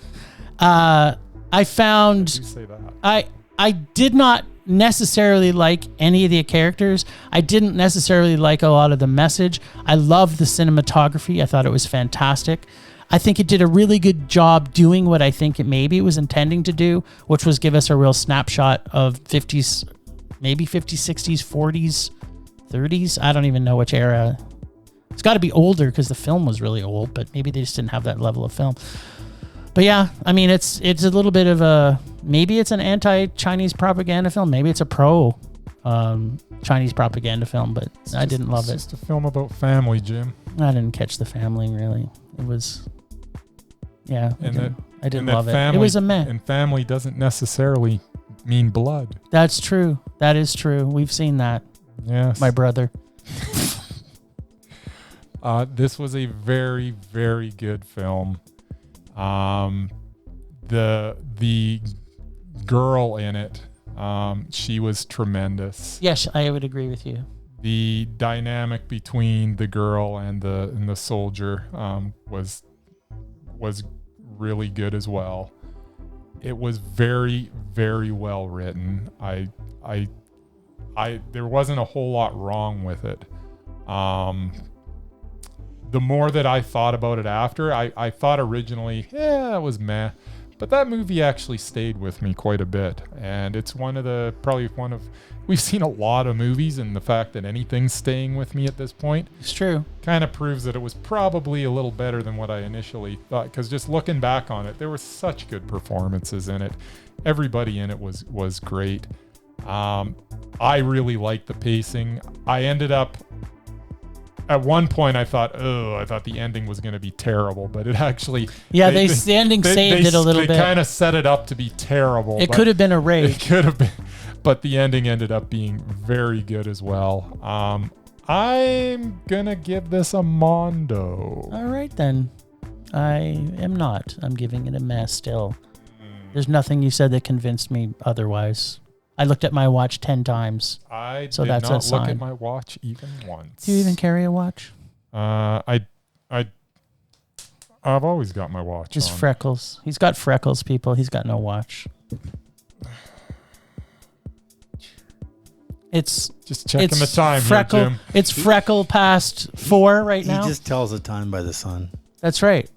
I found... I did not necessarily like any of the characters. I didn't necessarily like a lot of the message. I loved the cinematography. I thought it was fantastic. I think it did a really good job doing what I think it was intending to do, which was give us a real snapshot of 50s, maybe 50s, 60s, 40s, 30s. I don't even know which era. It's got to be older because the film was really old, but maybe they just didn't have that level of film. But yeah, I mean, it's a little bit of maybe it's an anti-Chinese propaganda film. Maybe it's a pro-Chinese propaganda film, but I didn't love it. It's just a film about family, Jim. I didn't catch the family, really. It was, I didn't love it. It was a meh. And family doesn't necessarily mean blood. That's true. That is true. We've seen that. Yes. My brother. This was a very, very good film. The girl in it, she was tremendous. Yes, I would agree with you. The dynamic between the girl and the soldier was really good as well. It was very, very well written. There wasn't a whole lot wrong with it. the more that I thought about it after, I thought originally, it was meh. But that movie actually stayed with me quite a bit. And it's we've seen a lot of movies, and the fact that anything's staying with me at this point, It's true. kind of proves that it was probably a little better than what I initially thought. Because just looking back on it, there were such good performances in it. Everybody in it was great. I really liked the pacing. I ended up, at one point, I thought the ending was going to be terrible, but it actually... Yeah, the ending saved it a little bit. They kind of set it up to be terrible. It could have been a rage. It could have been, but the ending ended up being very good as well. I'm going to give this a Mondo. All right, then. I am not. I'm giving it a meh still. There's nothing you said that convinced me otherwise. I looked at my watch 10 times. I So did that's a not look sign. at my watch even once. Do you even carry a watch? I've always got my watch Just on. freckles. He's got freckles, people. He's got no watch. It's Just checking it's the time freckle. here, Jim. It's freckle past 4 right He now. just tells the time by the sun. That's right.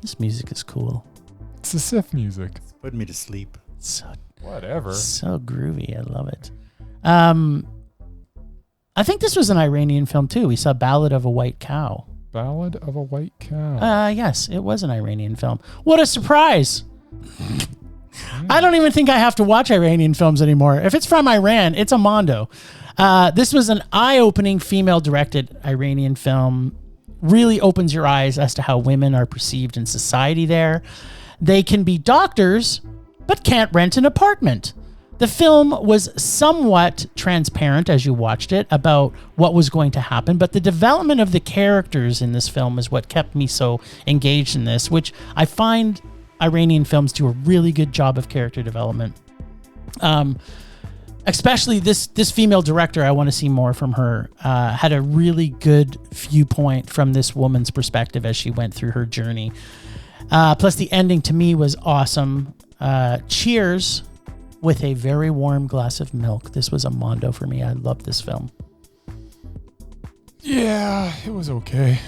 This music is cool. It's the CIFF music. It's putting me to sleep. So Whatever. So groovy. I love it. I think this was an Iranian film too. We saw Ballad of a White Cow. Ballad of a White Cow. Yes, it was an Iranian film. What a surprise. I don't even think I have to watch Iranian films anymore. If it's from Iran, it's a Mondo. This was an eye-opening female-directed Iranian film. Really opens your eyes as to how women are perceived in society there. They can be doctors, but can't rent an apartment. The film was somewhat transparent as you watched it about what was going to happen, but the development of the characters in this film is what kept me so engaged in this, which I find Iranian films do a really good job of character development. Especially this female director, I want to see more from her, had a really good viewpoint from this woman's perspective as she went through her journey. Plus the ending to me was awesome. Cheers with a very warm glass of milk. This was a Mondo for me. I love this film. Yeah, it was okay.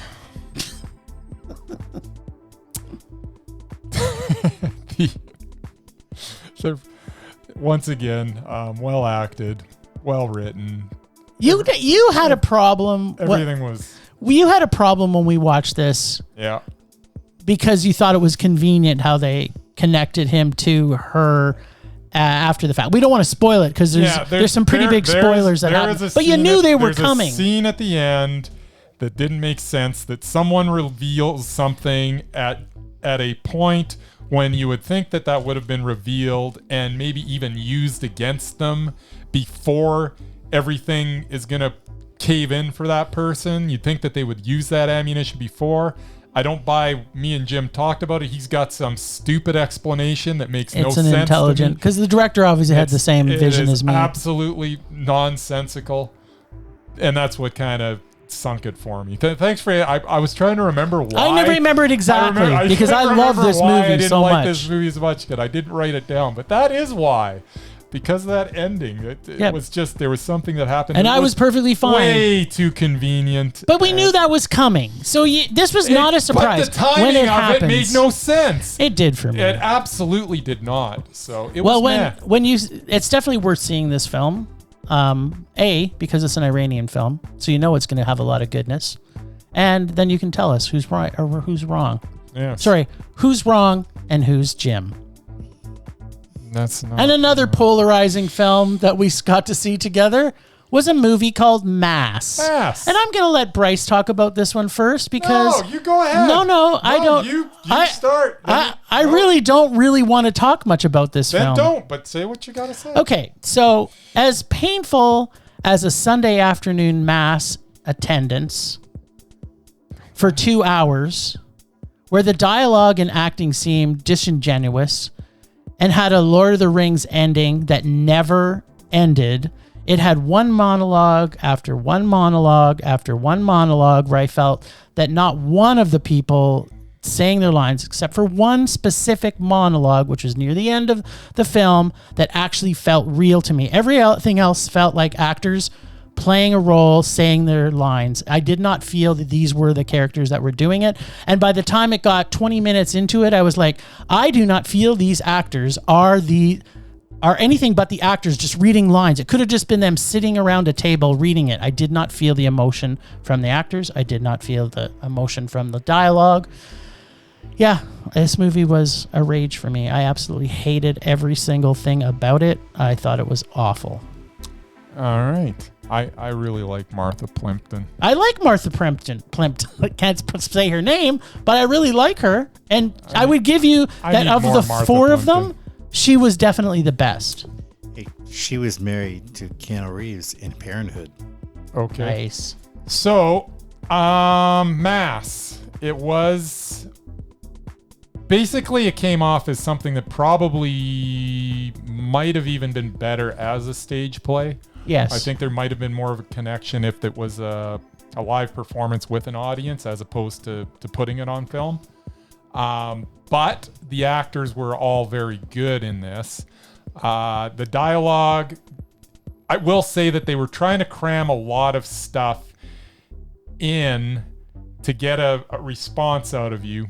Once again, well acted, well written. You had a problem. Everything was... You had a problem when we watched this. Yeah. Because you thought it was convenient how they connected him to her after the fact. We don't want to spoil it because there's some pretty big spoilers that happen. But you knew they were coming. There's a scene at the end that didn't make sense, that someone reveals something at a point when you would think that would have been revealed and maybe even used against them before everything is going to cave in for that person. You'd think that they would use that ammunition before. I don't buy. Me and Jim talked about it. He's got some stupid explanation that makes no sense. It's an intelligent, because the director obviously had the same vision as me. Absolutely nonsensical, and that's what kind of sunk it for me. Thanks for. I was trying to remember why. I never remembered exactly because I love this movie I didn't so like much. this movie as much, but I didn't write it down. But that is why. Because of that ending, it was just, there was something that happened. And I was perfectly fine. Way too convenient. But we knew that was coming. So this was not a surprise. But the timing when it of happens, it made no sense. It did for me. It absolutely did not. So it was it's definitely worth seeing this film. Because it's an Iranian film, so you know it's going to have a lot of goodness. And then you can tell us who's right or who's wrong. Yes. Sorry, who's wrong and who's Jim. That's not. And another polarizing film that we got to see together was a movie called Mass. And I'm going to let Bryce talk about this one first because... No, you go ahead. No, I don't. You start. I really don't want to talk much about this film. Then don't, but say what you got to say. Okay, so as painful as a Sunday afternoon Mass attendance for 2 hours, where the dialogue and acting seemed disingenuous and had a Lord of the Rings ending that never ended. It had one monologue after one monologue after one monologue where I felt that not one of the people saying their lines, except for one specific monologue, which was near the end of the film, that actually felt real to me. Everything else felt like actors playing a role, saying their lines. I did not feel that these were the characters that were doing it. And by the time it got 20 minutes into it, I was like, I do not feel these actors are anything but the actors just reading lines. It could have just been them sitting around a table reading it. I did not feel the emotion from the actors. I did not feel the emotion from the dialogue. Yeah, this movie was a rage for me. I absolutely hated every single thing about it. I thought it was awful. All right. I really like Martha Plimpton. I like Martha Plimpton. I can't say her name, but I really like her. And I would give you that of the Martha four of Plimpton. them, she was definitely the best. Hey, she was married to Keanu Reeves in Parenthood. Okay. Nice. So, Mass. It was... Basically, it came off as something that probably might have even been better as a stage play. Yes. I think there might have been more of a connection if it was a live performance with an audience as opposed to putting it on film. But the actors were all very good in this. The dialogue, I will say that they were trying to cram a lot of stuff in to get a response out of you.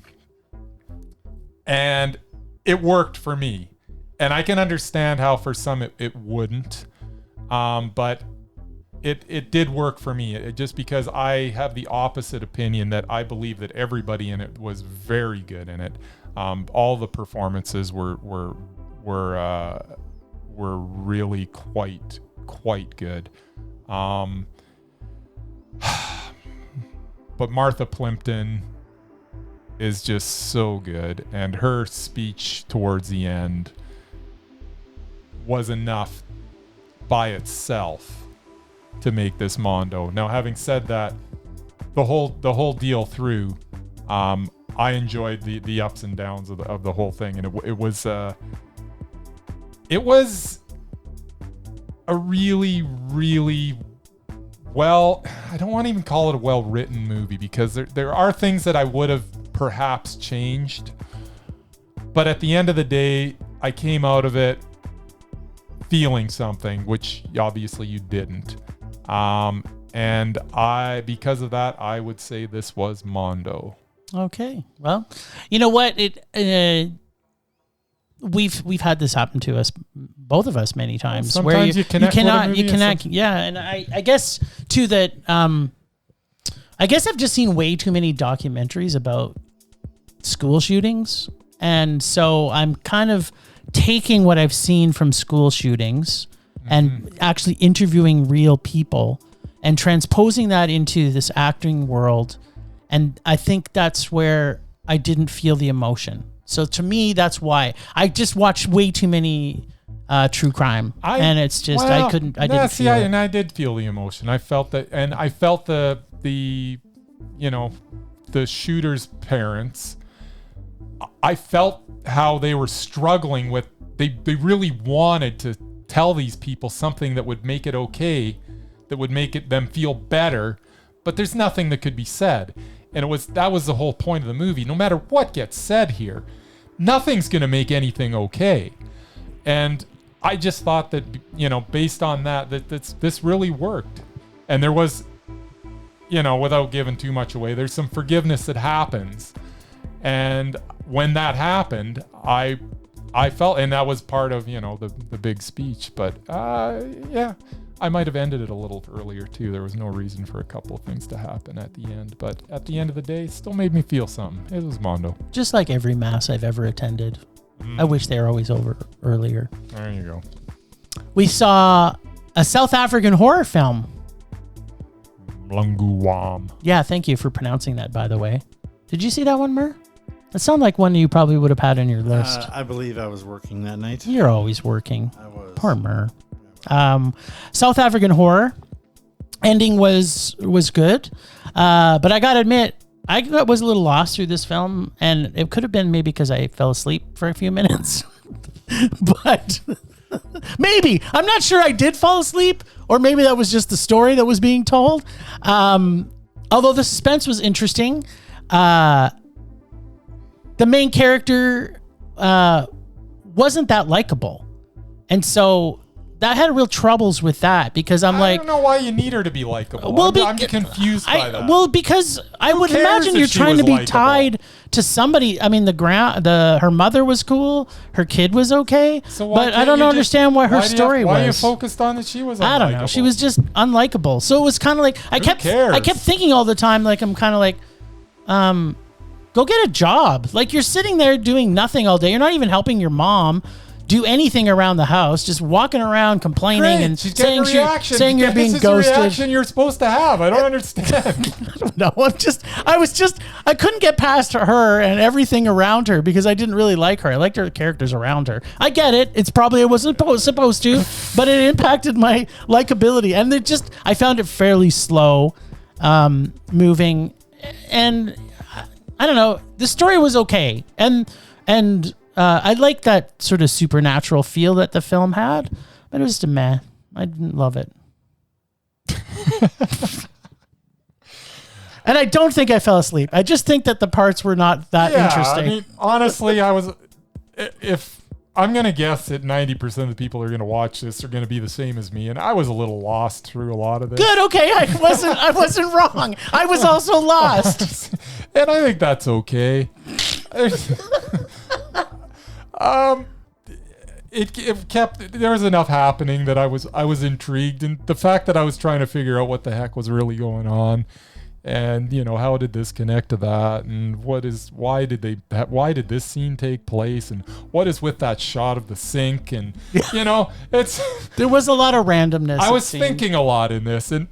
And it worked for me. And I can understand how for some it wouldn't. But it did work for me. Just because I have the opposite opinion that I believe that everybody in it was very good in it. All the performances were really quite good. But Martha Plimpton is just so good, and her speech towards the end was enough by itself to make this Mondo. Now, having said that, the whole deal through, I enjoyed the ups and downs of the whole thing, and it was a really well, I don't want to even call it a well-written movie, because there are things that I would have perhaps changed, but at the end of the day, I came out of it feeling something, which obviously you didn't. And because of that, I would say this was Mondo. Okay. Well, you know what? We've had this happen to us, both of us, many times. Sometimes where you connect with a movie you cannot. Yeah, and I guess too that. I guess I've just seen way too many documentaries about school shootings, and so I'm kind of taking what I've seen from school shootings and actually interviewing real people and transposing that into this acting world. And I think that's where I didn't feel the emotion. So to me, that's why I just watched way too many true crime, and it's just I didn't feel it. And I did feel the emotion. I felt that, and I felt the shooter's parents. I felt how they were struggling with. They really wanted to tell these people something that would make it okay, that would make them feel better, but there's nothing that could be said. And that was the whole point of the movie. No matter what gets said here, nothing's going to make anything okay. And I just thought that, based on that this really worked. And there was, without giving too much away, there's some forgiveness that happens. And when that happened, I felt, and that was part of, the big speech. But I might have ended it a little earlier too. There was no reason for a couple of things to happen at the end. But at the end of the day, it still made me feel something. It was Mondo. Just like every mass I've ever attended. I wish they were always over earlier. There you go. We saw a South African horror film. Mlungu Wan. Yeah, thank you for pronouncing that, by the way. Did you see that one, Mur? That sounded like one you probably would have had on your list. I believe I was working that night. You're always working. I was. Poor Mur. South African horror. Ending was good. But I got to admit, I was a little lost through this film, and it could have been maybe because I fell asleep for a few minutes. But maybe. I'm not sure I did fall asleep, or maybe that was just the story that was being told. Although the suspense was interesting. The main character wasn't that likable. And so I had real troubles with that because I'm I don't know why you need her to be likable. Well, I'm confused by that. Well, because I would cares imagine if you're she trying was to be likable? tied to somebody. I mean, her mother was cool, her kid was okay, So why but I can't don't you understand what her story Why are you was. focused on that she was unlikable? I don't know. She was just unlikable. So it was kind of like I kept thinking all the time, like I'm kind of like, go get a job. Like you're sitting there doing nothing all day. You're not even helping your mom do anything around the house, just walking around complaining Great. and She's saying getting a reaction. saying you're being This is the ghosted. reaction you're supposed to have. I don't understand. No, I couldn't get past her and everything around her because I didn't really like her. I liked her characters around her. I get it. It's probably I wasn't supposed to, but it impacted my likability. And I found it fairly slow, moving. And I don't know. The story was okay. And I like that sort of supernatural feel that the film had, but it was just a meh. I didn't love it. And I don't think I fell asleep. I just think that the parts were not that interesting. I mean, honestly, if I'm going to guess that 90% of the people who are going to watch this are going to be the same as me, and I was a little lost through a lot of this. Good, okay, I wasn't wrong. I was also lost. And I think that's okay. It kept, there was enough happening that I was intrigued, and the fact that I was trying to figure out what the heck was really going on, and how did this connect to that, and why did this scene take place, and what is with that shot of the sink, and there was a lot of randomness. I was thinking a lot in this, and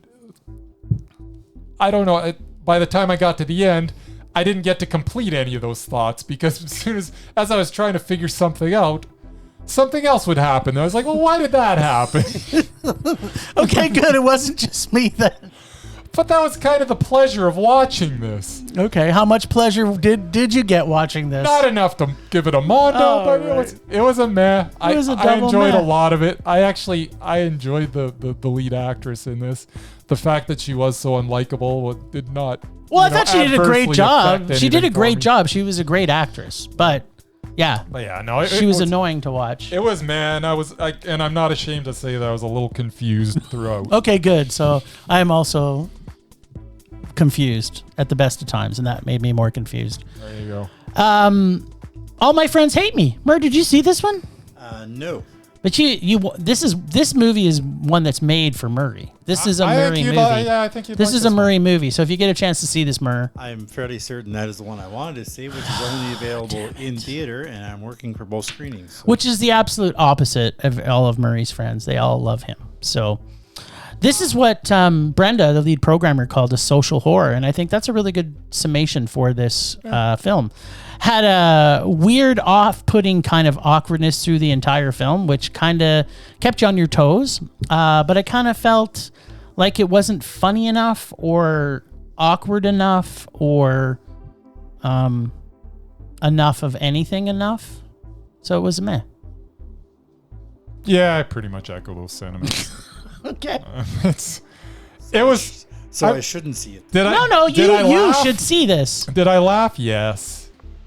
I don't know, by the time I got to the end, I didn't get to complete any of those thoughts, because as soon as I was trying to figure something out, something else would happen. I was like, well, why did that happen? Okay, good. It wasn't just me then. But that was kind of the pleasure of watching this. Okay, how much pleasure did you get watching this? Not enough to give it a mondo, but right. it was a meh. It was a I double enjoyed meh. a lot of it. I enjoyed the lead actress in this. The fact that she was so unlikable did not. Well, I thought she did a great adversely job. affect She did a anything for great me. job. She was a great actress, but yeah, No, she was annoying to watch. It was, man. And I'm not ashamed to say that I was a little confused throughout. Okay, good. So I am also confused at the best of times, and that made me more confused. There you go. All My Friends Hate Me. Mer, did you see this one? No. But this movie is one that's made for Murray. This is a Murray movie. I think you'd This like is a Murray movie. So if you get a chance to see this, Murr, I'm fairly certain that is the one I wanted to see, which is only available in theater, and I'm working for both screenings. which is the absolute opposite of all of Murray's friends. They all love him. So this is what Brenda, the lead programmer, called a social horror. And I think that's a really good summation for this film. Had a weird, off-putting kind of awkwardness through the entire film, which kind of kept you on your toes. But I kind of felt like it wasn't funny enough or awkward enough or enough of anything enough. So it was a meh. Yeah, I pretty much echo those sentiments. Okay. I shouldn't see it. You should see this. Did I laugh? Yes.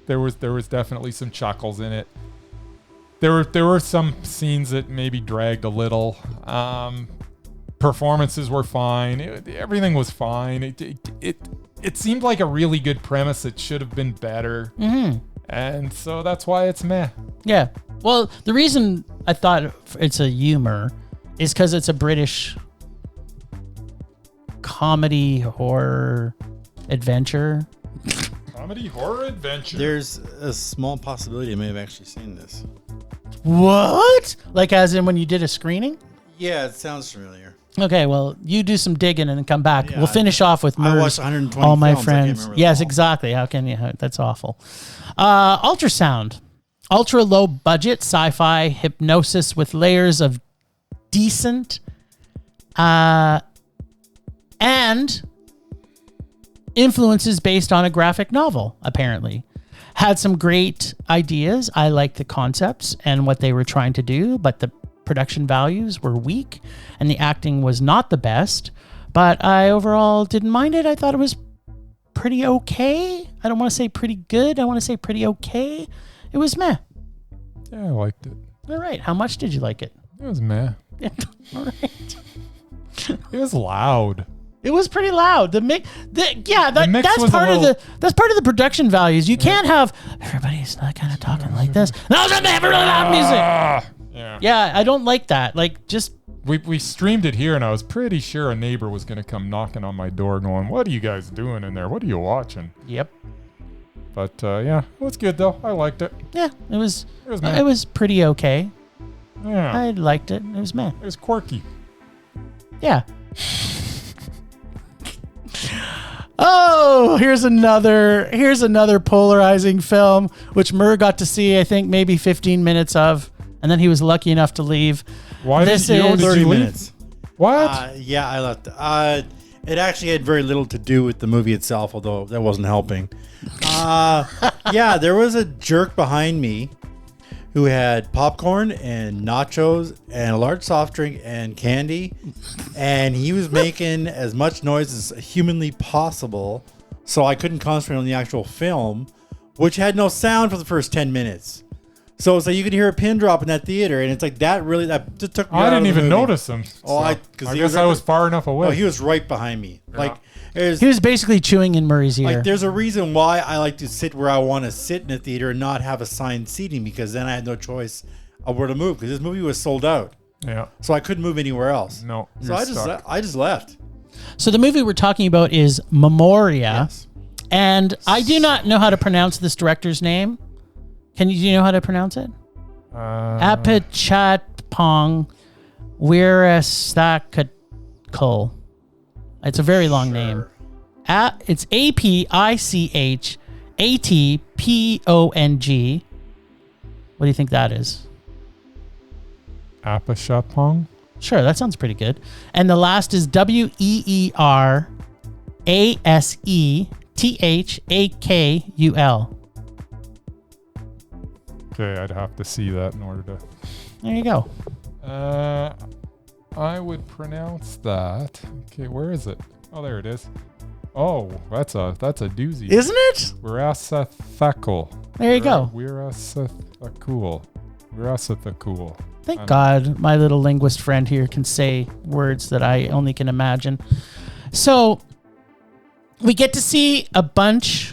There was definitely some chuckles in it. There were some scenes that maybe dragged a little. Performances were fine. Everything was fine. It seemed like a really good premise that should have been better. Mm-hmm. And so that's why it's meh. Yeah. Well, the reason I thought it's a humor is because it's a British comedy horror adventure. Comedy horror adventure. There's a small possibility I may have actually seen this. What? Like as in when you did a screening? Yeah, it sounds familiar. Okay, well, you do some digging and then come back. Yeah, we'll finish off with I Murs, watched 120 All My films. I can't Friends. remember them Yes, all. exactly. How can you? That's awful. Ultrasound. Ultra low budget sci-fi hypnosis with layers of decent and influences based on a graphic novel, apparently. Had some great ideas. I liked the concepts and what they were trying to do, but the production values were weak and the acting was not the best. But I overall didn't mind it. I thought it was pretty okay. I don't want to say pretty good. I want to say pretty okay. It was meh. Yeah, I liked it. All right. How much did you like it? It was meh. All right. It was loud. It was pretty loud. The mix that's was part of the production values. You can't have everybody's not kind of talking like this. No, they have really loud music. Yeah, I don't like that. Like, just we streamed it here, and I was pretty sure a neighbor was gonna come knocking on my door, going, "What are you guys doing in there? What are you watching?" Yep. But yeah, it was good though. I liked it. Yeah, it was pretty okay. Yeah, I liked it. It was meh. it was quirky. Yeah. Oh, here's another polarizing film, which Murr got to see, I think, maybe 15 minutes of, and then he was lucky enough to leave. Why did you 30 leave? minutes. What? Yeah, I left. It actually had very little to do with the movie itself, although that wasn't helping. Yeah, there was a jerk behind me who had popcorn and nachos and a large soft drink and candy, and he was making as much noise as humanly possible, so I couldn't concentrate on the actual film, which had no sound for the first 10 minutes. So it's like you could hear a pin drop in that theater, and it's like that just took me out I didn't of the even movie. notice him. Oh, I guess I was far enough away. Oh, he was right behind me. Yeah. Like He was basically chewing in Murray's ear. like there's a reason why I like to sit where I want to sit in a theater and not have assigned seating, because then I had no choice of where to move, because this movie was sold out. Yeah. So I couldn't move anywhere else. No. So I just left. So the movie we're talking about is Memoria, Yes. and I do not know how to pronounce this director's name. Do you know how to pronounce it? Apichatpong Weerasthakul. It's a very long name. It's Apichatpong. What do you think that is? Apichatpong? Sure, that sounds pretty good. And the last is Weerasethakul. Okay, I'd have to see that in order to. There you go. I would pronounce that. Okay, where is it? Oh, there it is. Oh, that's a doozy. Isn't it? Weerasthakul. There you go. Weerasthakul. Thank God my little linguist friend here can say words that I only can imagine. So we get to see a bunch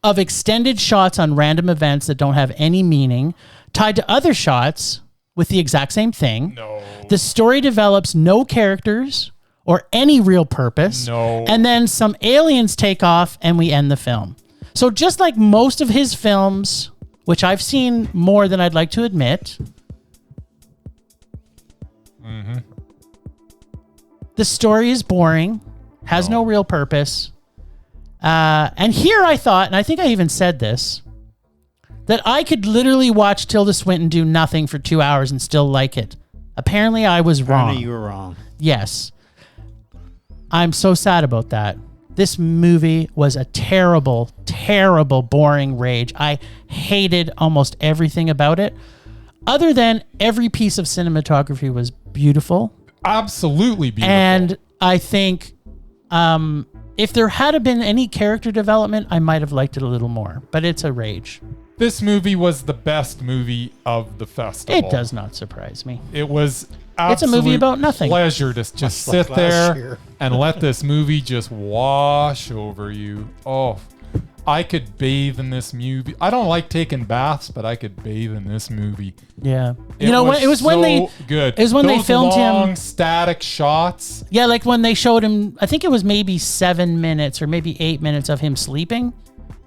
of extended shots on random events that don't have any meaning, tied to other shots with the exact same thing. No. The story develops no characters or any real purpose. No. And then some aliens take off and we end the film. So just like most of his films, which I've seen more than I'd like to admit, the story is boring, has no real purpose. And here I thought, and I think I even said this, that I could literally watch Tilda Swinton do nothing for 2 hours and still like it. Apparently I was wrong. Apparently you were wrong. Yes. I'm so sad about that. This movie was a terrible, terrible, boring rage. I hated almost everything about it, other than every piece of cinematography was beautiful. Absolutely beautiful. And I think if there had been any character development, I might have liked it a little more. But it's a rage. This movie was the best movie of the festival. It does not surprise me. It was It's a movie about nothing. Pleasure to just sit last there year. and let this movie just wash over you. Oh, I could bathe in this movie. I don't like taking baths, but I could bathe in this movie. Yeah. It was when they good. It was when they Those filmed long, him. static shots. Yeah, like when they showed him, I think it was maybe 7 minutes or maybe 8 minutes of him sleeping.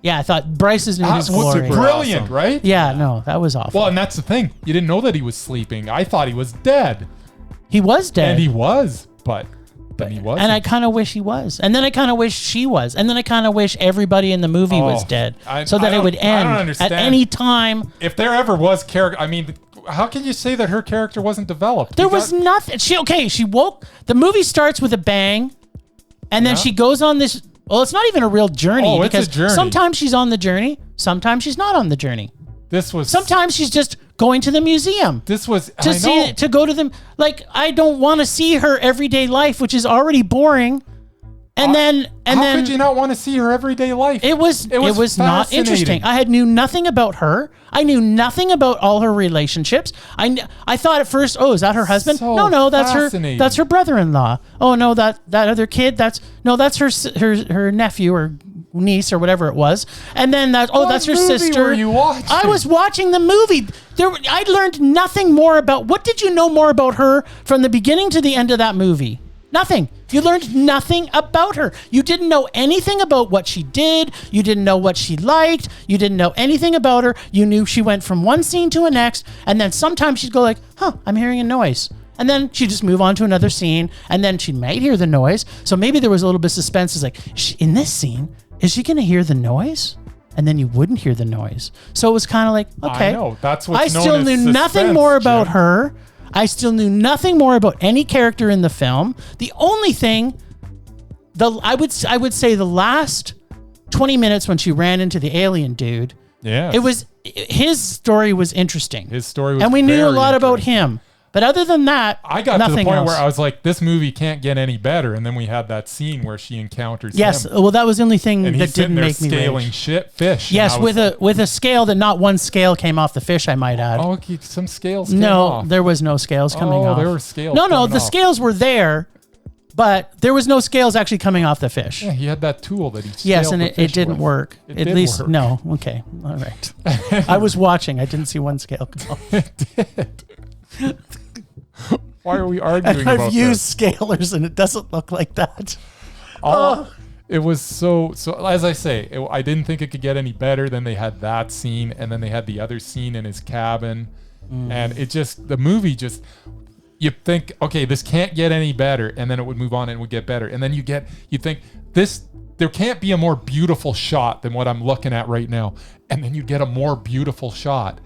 Yeah, I thought Bryce's in his That was glory. brilliant, Awesome. right? Yeah, no, that was awful. Well, and that's the thing. You didn't know that he was sleeping. I thought he was dead. He was dead. And he was, but he wasn't. And I kind of wish he was. And then I kind of wish she was. And then I kind of wish everybody in the movie was dead. so that it would I end don't at understand. any time. If there ever was character, I mean, how can you say that her character wasn't developed? There was nothing. She woke. The movie starts with a bang. And then Yeah. she goes on this. Well, it's not even a real journey. Oh, it's a because journey. sometimes she's on the journey. Sometimes she's not on the journey. This was Sometimes she's just going to the museum. This was To go to them. Like, I don't want to see her everyday life, which is already boring. And then how could you not want to see her everyday life? It was not interesting. I knew nothing about her. I knew nothing about all her relationships. I thought at first, oh, is that her husband? So No, that's fascinating. her brother-in-law. Oh no, that other kid, that's her nephew or niece or whatever it was. And then that's her movie sister. were you watching? I was watching the movie. I learned nothing more about, what did you know more about her from the beginning to the end of that movie? Nothing. You learned nothing about her. You didn't know anything about what she did. You didn't know what she liked. You didn't know anything about her. You knew she went from one scene to the next, and then sometimes she'd go like, I'm hearing a noise. And then she'd just move on to another scene, and then she might hear the noise. So maybe there was a little bit of suspense. It's like, in this scene, is she going to hear the noise? And then you wouldn't hear the noise. So it was kind of like, okay. I know. That's what's I still known knew as nothing suspense, more about Jim. her. I still knew nothing more about any character in the film. The only thing, I would say the last 20 minutes when she ran into the alien dude, Yeah. his story was interesting. His story was and we knew a very lot about interesting. him. But other than that, I got to the nothing point else. where I was like, this movie can't get any better. And then we had that scene where she encounters Yes, him. well, that was the only thing And that he's sitting didn't there make me scaling rage. fish. Yes, and I was with a scale that not one scale came off the fish, I might add. Oh, okay, some scales came No, off. there was no scales coming off. there were scales No, coming the off. scales were there, but there was no scales actually coming off the fish. Yeah, he had that tool that he Yes, scaled and the it fish didn't with. work. It At did least, work. no. Okay. All right. I was watching. I didn't see one scale come off. It did. Why are we arguing And about I've used this? scalers, and it doesn't look like that. It was so as I say, I didn't think it could get any better. Then they had that scene, and then they had the other scene in his cabin, and the movie just, you think, okay, this can't get any better, and then it would move on and it would get better, and then you think there can't be a more beautiful shot than what I'm looking at right now, and then you get a more beautiful shot,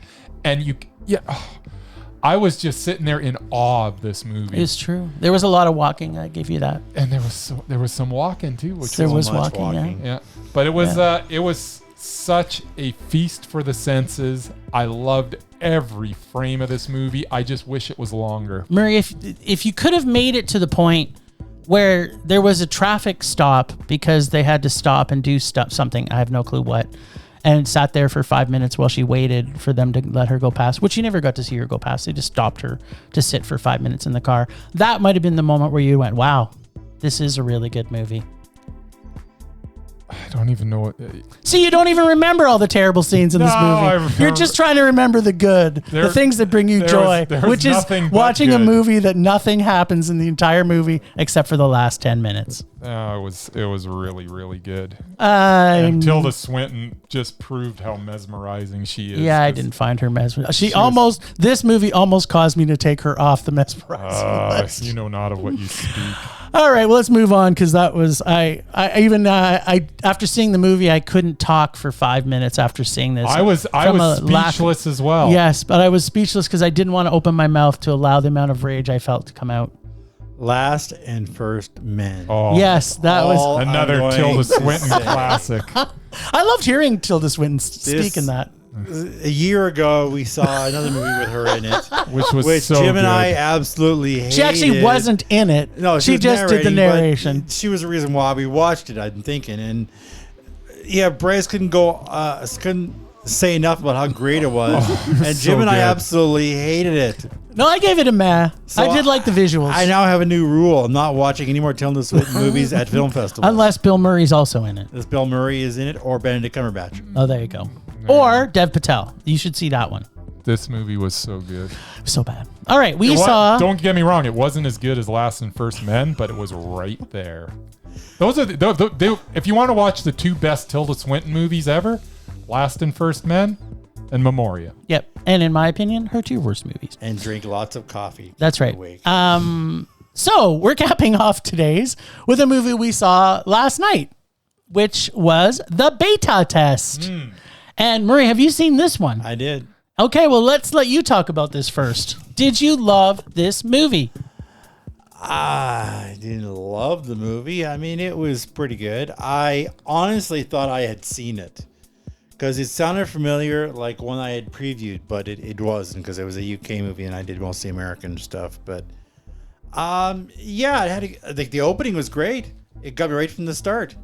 and I was just sitting there in awe of this movie. It's true. There was a lot of walking. I give you that. And there was some walking too, which There was much walking, walking. yeah. yeah. But it was such a feast for the senses. I loved every frame of this movie. I just wish it was longer. Murray, if you could have made it to the point where there was a traffic stop because they had to stop and do something, I have no clue what, and sat there for 5 minutes while she waited for them to let her go past, which you never got to see her go past. They just stopped her to sit for 5 minutes in the car. That might have been the moment where you went, wow, this is a really good movie. I don't even know what. See, you don't even remember all the terrible scenes in this No, I movie. remember- You're just trying to remember the good, the things that bring you joy, there was which is nothing but watching a good. movie that nothing happens in the entire movie except for the last 10 minutes. It was really, really good. I'm And Tilda Swinton just proved how mesmerizing she is. Yeah, I 'cause, didn't find her mesmerizing. was- This movie almost caused me to take her off the mesmerizing list. You know not of what you speak. All right, well, let's move on because that was I after seeing the movie I couldn't talk for 5 minutes after seeing this. I was From a lack- speechless as well. Yes, but I was speechless because I didn't want to open my mouth to allow the amount of rage I felt to come out. Last and First Men. Oh, Yes, that was. All another I'm going Tilda to Swinton say. classic. I loved hearing Tilda Swinton speak in that. A year ago, we saw another movie with her in it, Which was which so Jim and good. I absolutely hated. She actually wasn't in it. No, she was just did the narrating, narration. but she was the reason why we watched it. I'm thinking, and yeah, Bryce couldn't say enough about how great it was, and so Jim and I good. absolutely hated it. No, I gave it a meh. So I did like the visuals. I now have a new rule: I'm not watching any more Tilda Swinton movies at film festivals. Unless Bill Murray's also in it. This Bill Murray is in it, or Benedict Cumberbatch. Oh, there you go. Or Dev Patel. You should see that one. This movie was so good. So bad. All right, we It wa- saw. Don't get me wrong; it wasn't as good as Last and First Men, but it was right there. Those are if you want to watch the two best Tilda Swinton movies ever, Last and First Men and Memoria. Yep. And in my opinion, her two worst movies. And drink lots of coffee. That's right. Awake. So we're capping off today's with a movie we saw last night, which was The Beta Test. And Murray, have you seen this one? I did. Okay, well, let's let you talk about this first. Did you love this movie? I didn't love the movie. I mean, it was pretty good. I honestly thought I had seen it because it sounded familiar, like one I had previewed, but it wasn't because it was a UK movie and I did mostly American stuff. But yeah, it had like the opening was great. it got me right from the start.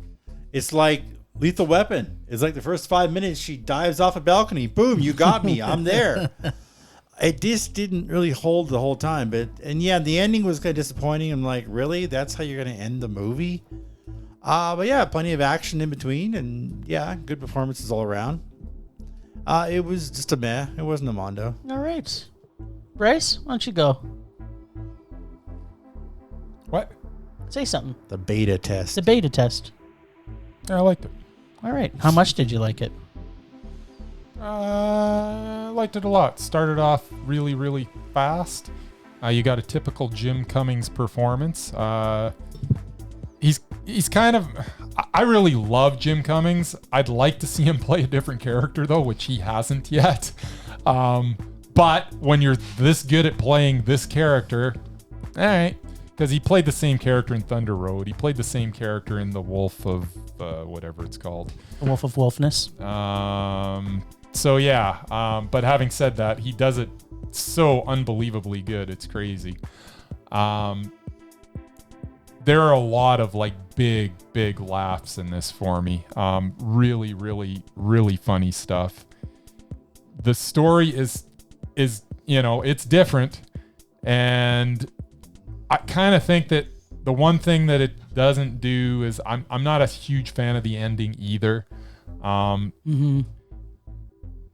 It's like Lethal Weapon. It's like the first 5 minutes, she dives off a balcony. Boom, you got me. I'm there. It just didn't really hold the whole time. And yeah, the ending was kind of disappointing. I'm like, really? That's how you're going to end the movie? But yeah, plenty of action in between. And yeah, good performances all around. It was just a meh. It wasn't a mondo. All right. Bryce, why don't you go? What? Say something. The beta test. The beta test. Yeah, I liked it. All right. How much did you like it? I liked it a lot. Started off really, really fast. You got a typical Jim Cummings performance. He's kind of... I really love Jim Cummings. I'd like to see him play a different character, though, which he hasn't yet. But when you're this good at playing this character, all right, because he played the same character in Thunder Road. He played the same character in The Wolf of whatever it's called. The Wolf of Wolfness. So yeah, but having said that, he does it so unbelievably good. It's crazy. There are a lot of like big laughs in this for me. Really, really, really funny stuff. The story is it's different, and I kind of think that the one thing that it doesn't do is I'm not a huge fan of the ending either.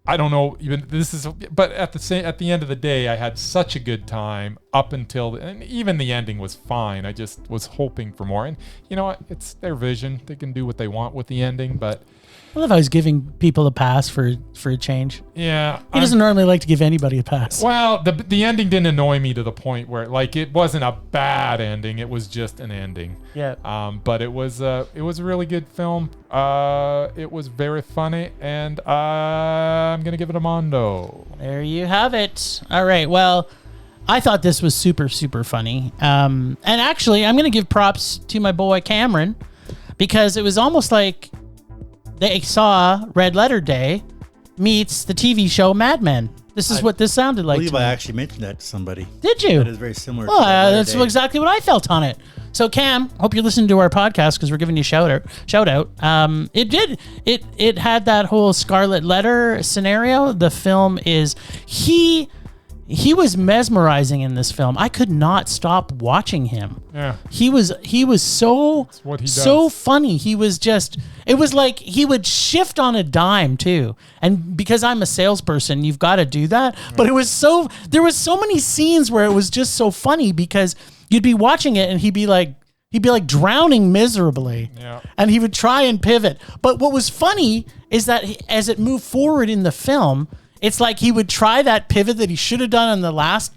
I don't know even this is, but at the end of the day, I had such a good time up until and even the ending was fine. I just was hoping for more, and you know what? It's their vision. They can do what they want with the ending, but I love how he's giving people a pass for a change. Yeah, he doesn't normally like to give anybody a pass. Well, the ending didn't annoy me to the point where like it wasn't a bad ending. It was just an ending. Yeah. But it was a really good film. It was very funny, and I'm gonna give it a mondo. There you have it. All right. Well, I thought this was super funny. And actually, I'm gonna give props to my boy Cameron because it was almost like they saw Red Letter Day meets the TV show Mad Men. This is what this sounded like. I believe I actually mentioned that to somebody. Did you? That is very similar. Well, to Red Letter that's Day. exactly what I felt on it. So Cam, hope you're listening to our podcast because we're giving you a shout out. It had that whole Scarlet Letter scenario. The film is he was mesmerizing in this film. I could not stop watching him. Yeah. He was so what he so does. funny. He was just, it was like he would shift on a dime too. And because I'm a salesperson, you've got to do that. But there was so many scenes where it was just so funny because you'd be watching it and he'd be like drowning miserably. Yeah. And he would try and pivot. But what was funny is that as it moved forward in the film, it's like he would try that pivot that he should have done on the last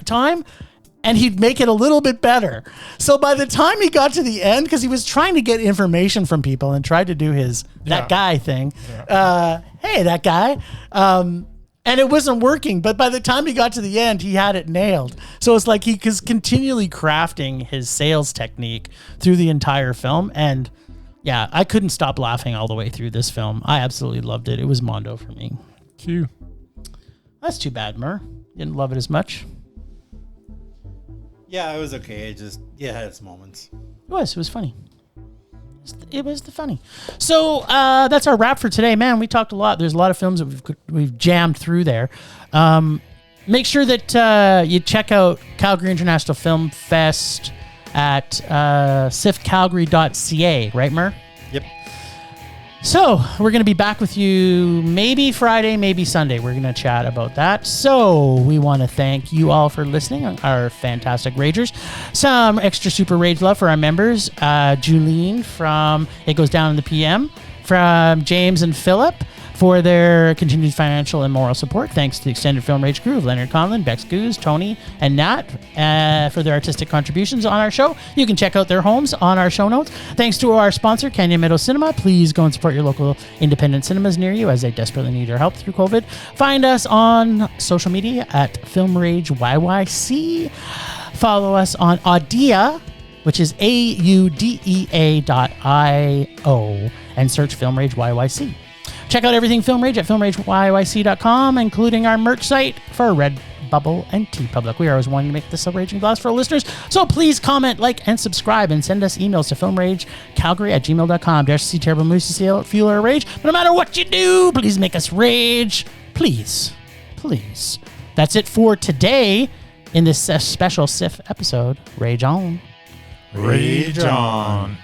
time, and he'd make it a little bit better. So by the time he got to the end, because he was trying to get information from people and tried to do his that guy thing, hey, that guy, and it wasn't working. But by the time he got to the end, he had it nailed. So it's like he was continually crafting his sales technique through the entire film. And yeah, I couldn't stop laughing all the way through this film. I absolutely loved it. It was mondo for me. Q. That's too bad, Mur. Didn't love it as much. Yeah, it was okay. It had its moments. It was funny. It was the funny. So that's our wrap for today, man. We talked a lot. There's a lot of films that we've jammed through there. Make sure that you check out Calgary International Film Fest at CIFFcalgary.ca, right, Mur? Yep. So we're going to be back with you maybe Friday, maybe Sunday. We're going to chat about that. So we want to thank you all for listening, our fantastic Ragers. Some extra super rage love for our members. Julene from It Goes Down in the PM, from James and Philip for their continued financial and moral support. Thanks to the extended Film Rage crew of Leonard Conlon, Bex Goose, Tony, and Nat for their artistic contributions on our show. You can check out their homes on our show notes. Thanks to our sponsor, Canyon Meadow Cinema. Please go and support your local independent cinemas near you as they desperately need your help through COVID. Find us on social media at Film Rage YYC. Follow us on Audea, which is AUDEA.io, and search Film Rage YYC. Check out everything Film Rage at filmrageyyc.com, including our merch site for Red Bubble, and TeePublic. We are always wanting to make this a raging blast for our listeners, so please comment, like, and subscribe, and send us emails to filmragecalgary@gmail.com. Dare to see terrible movies to see fuel our rage. But no matter what you do, please make us rage. Please. Please. That's it for today in this special CIFF episode. Rage on. Rage on.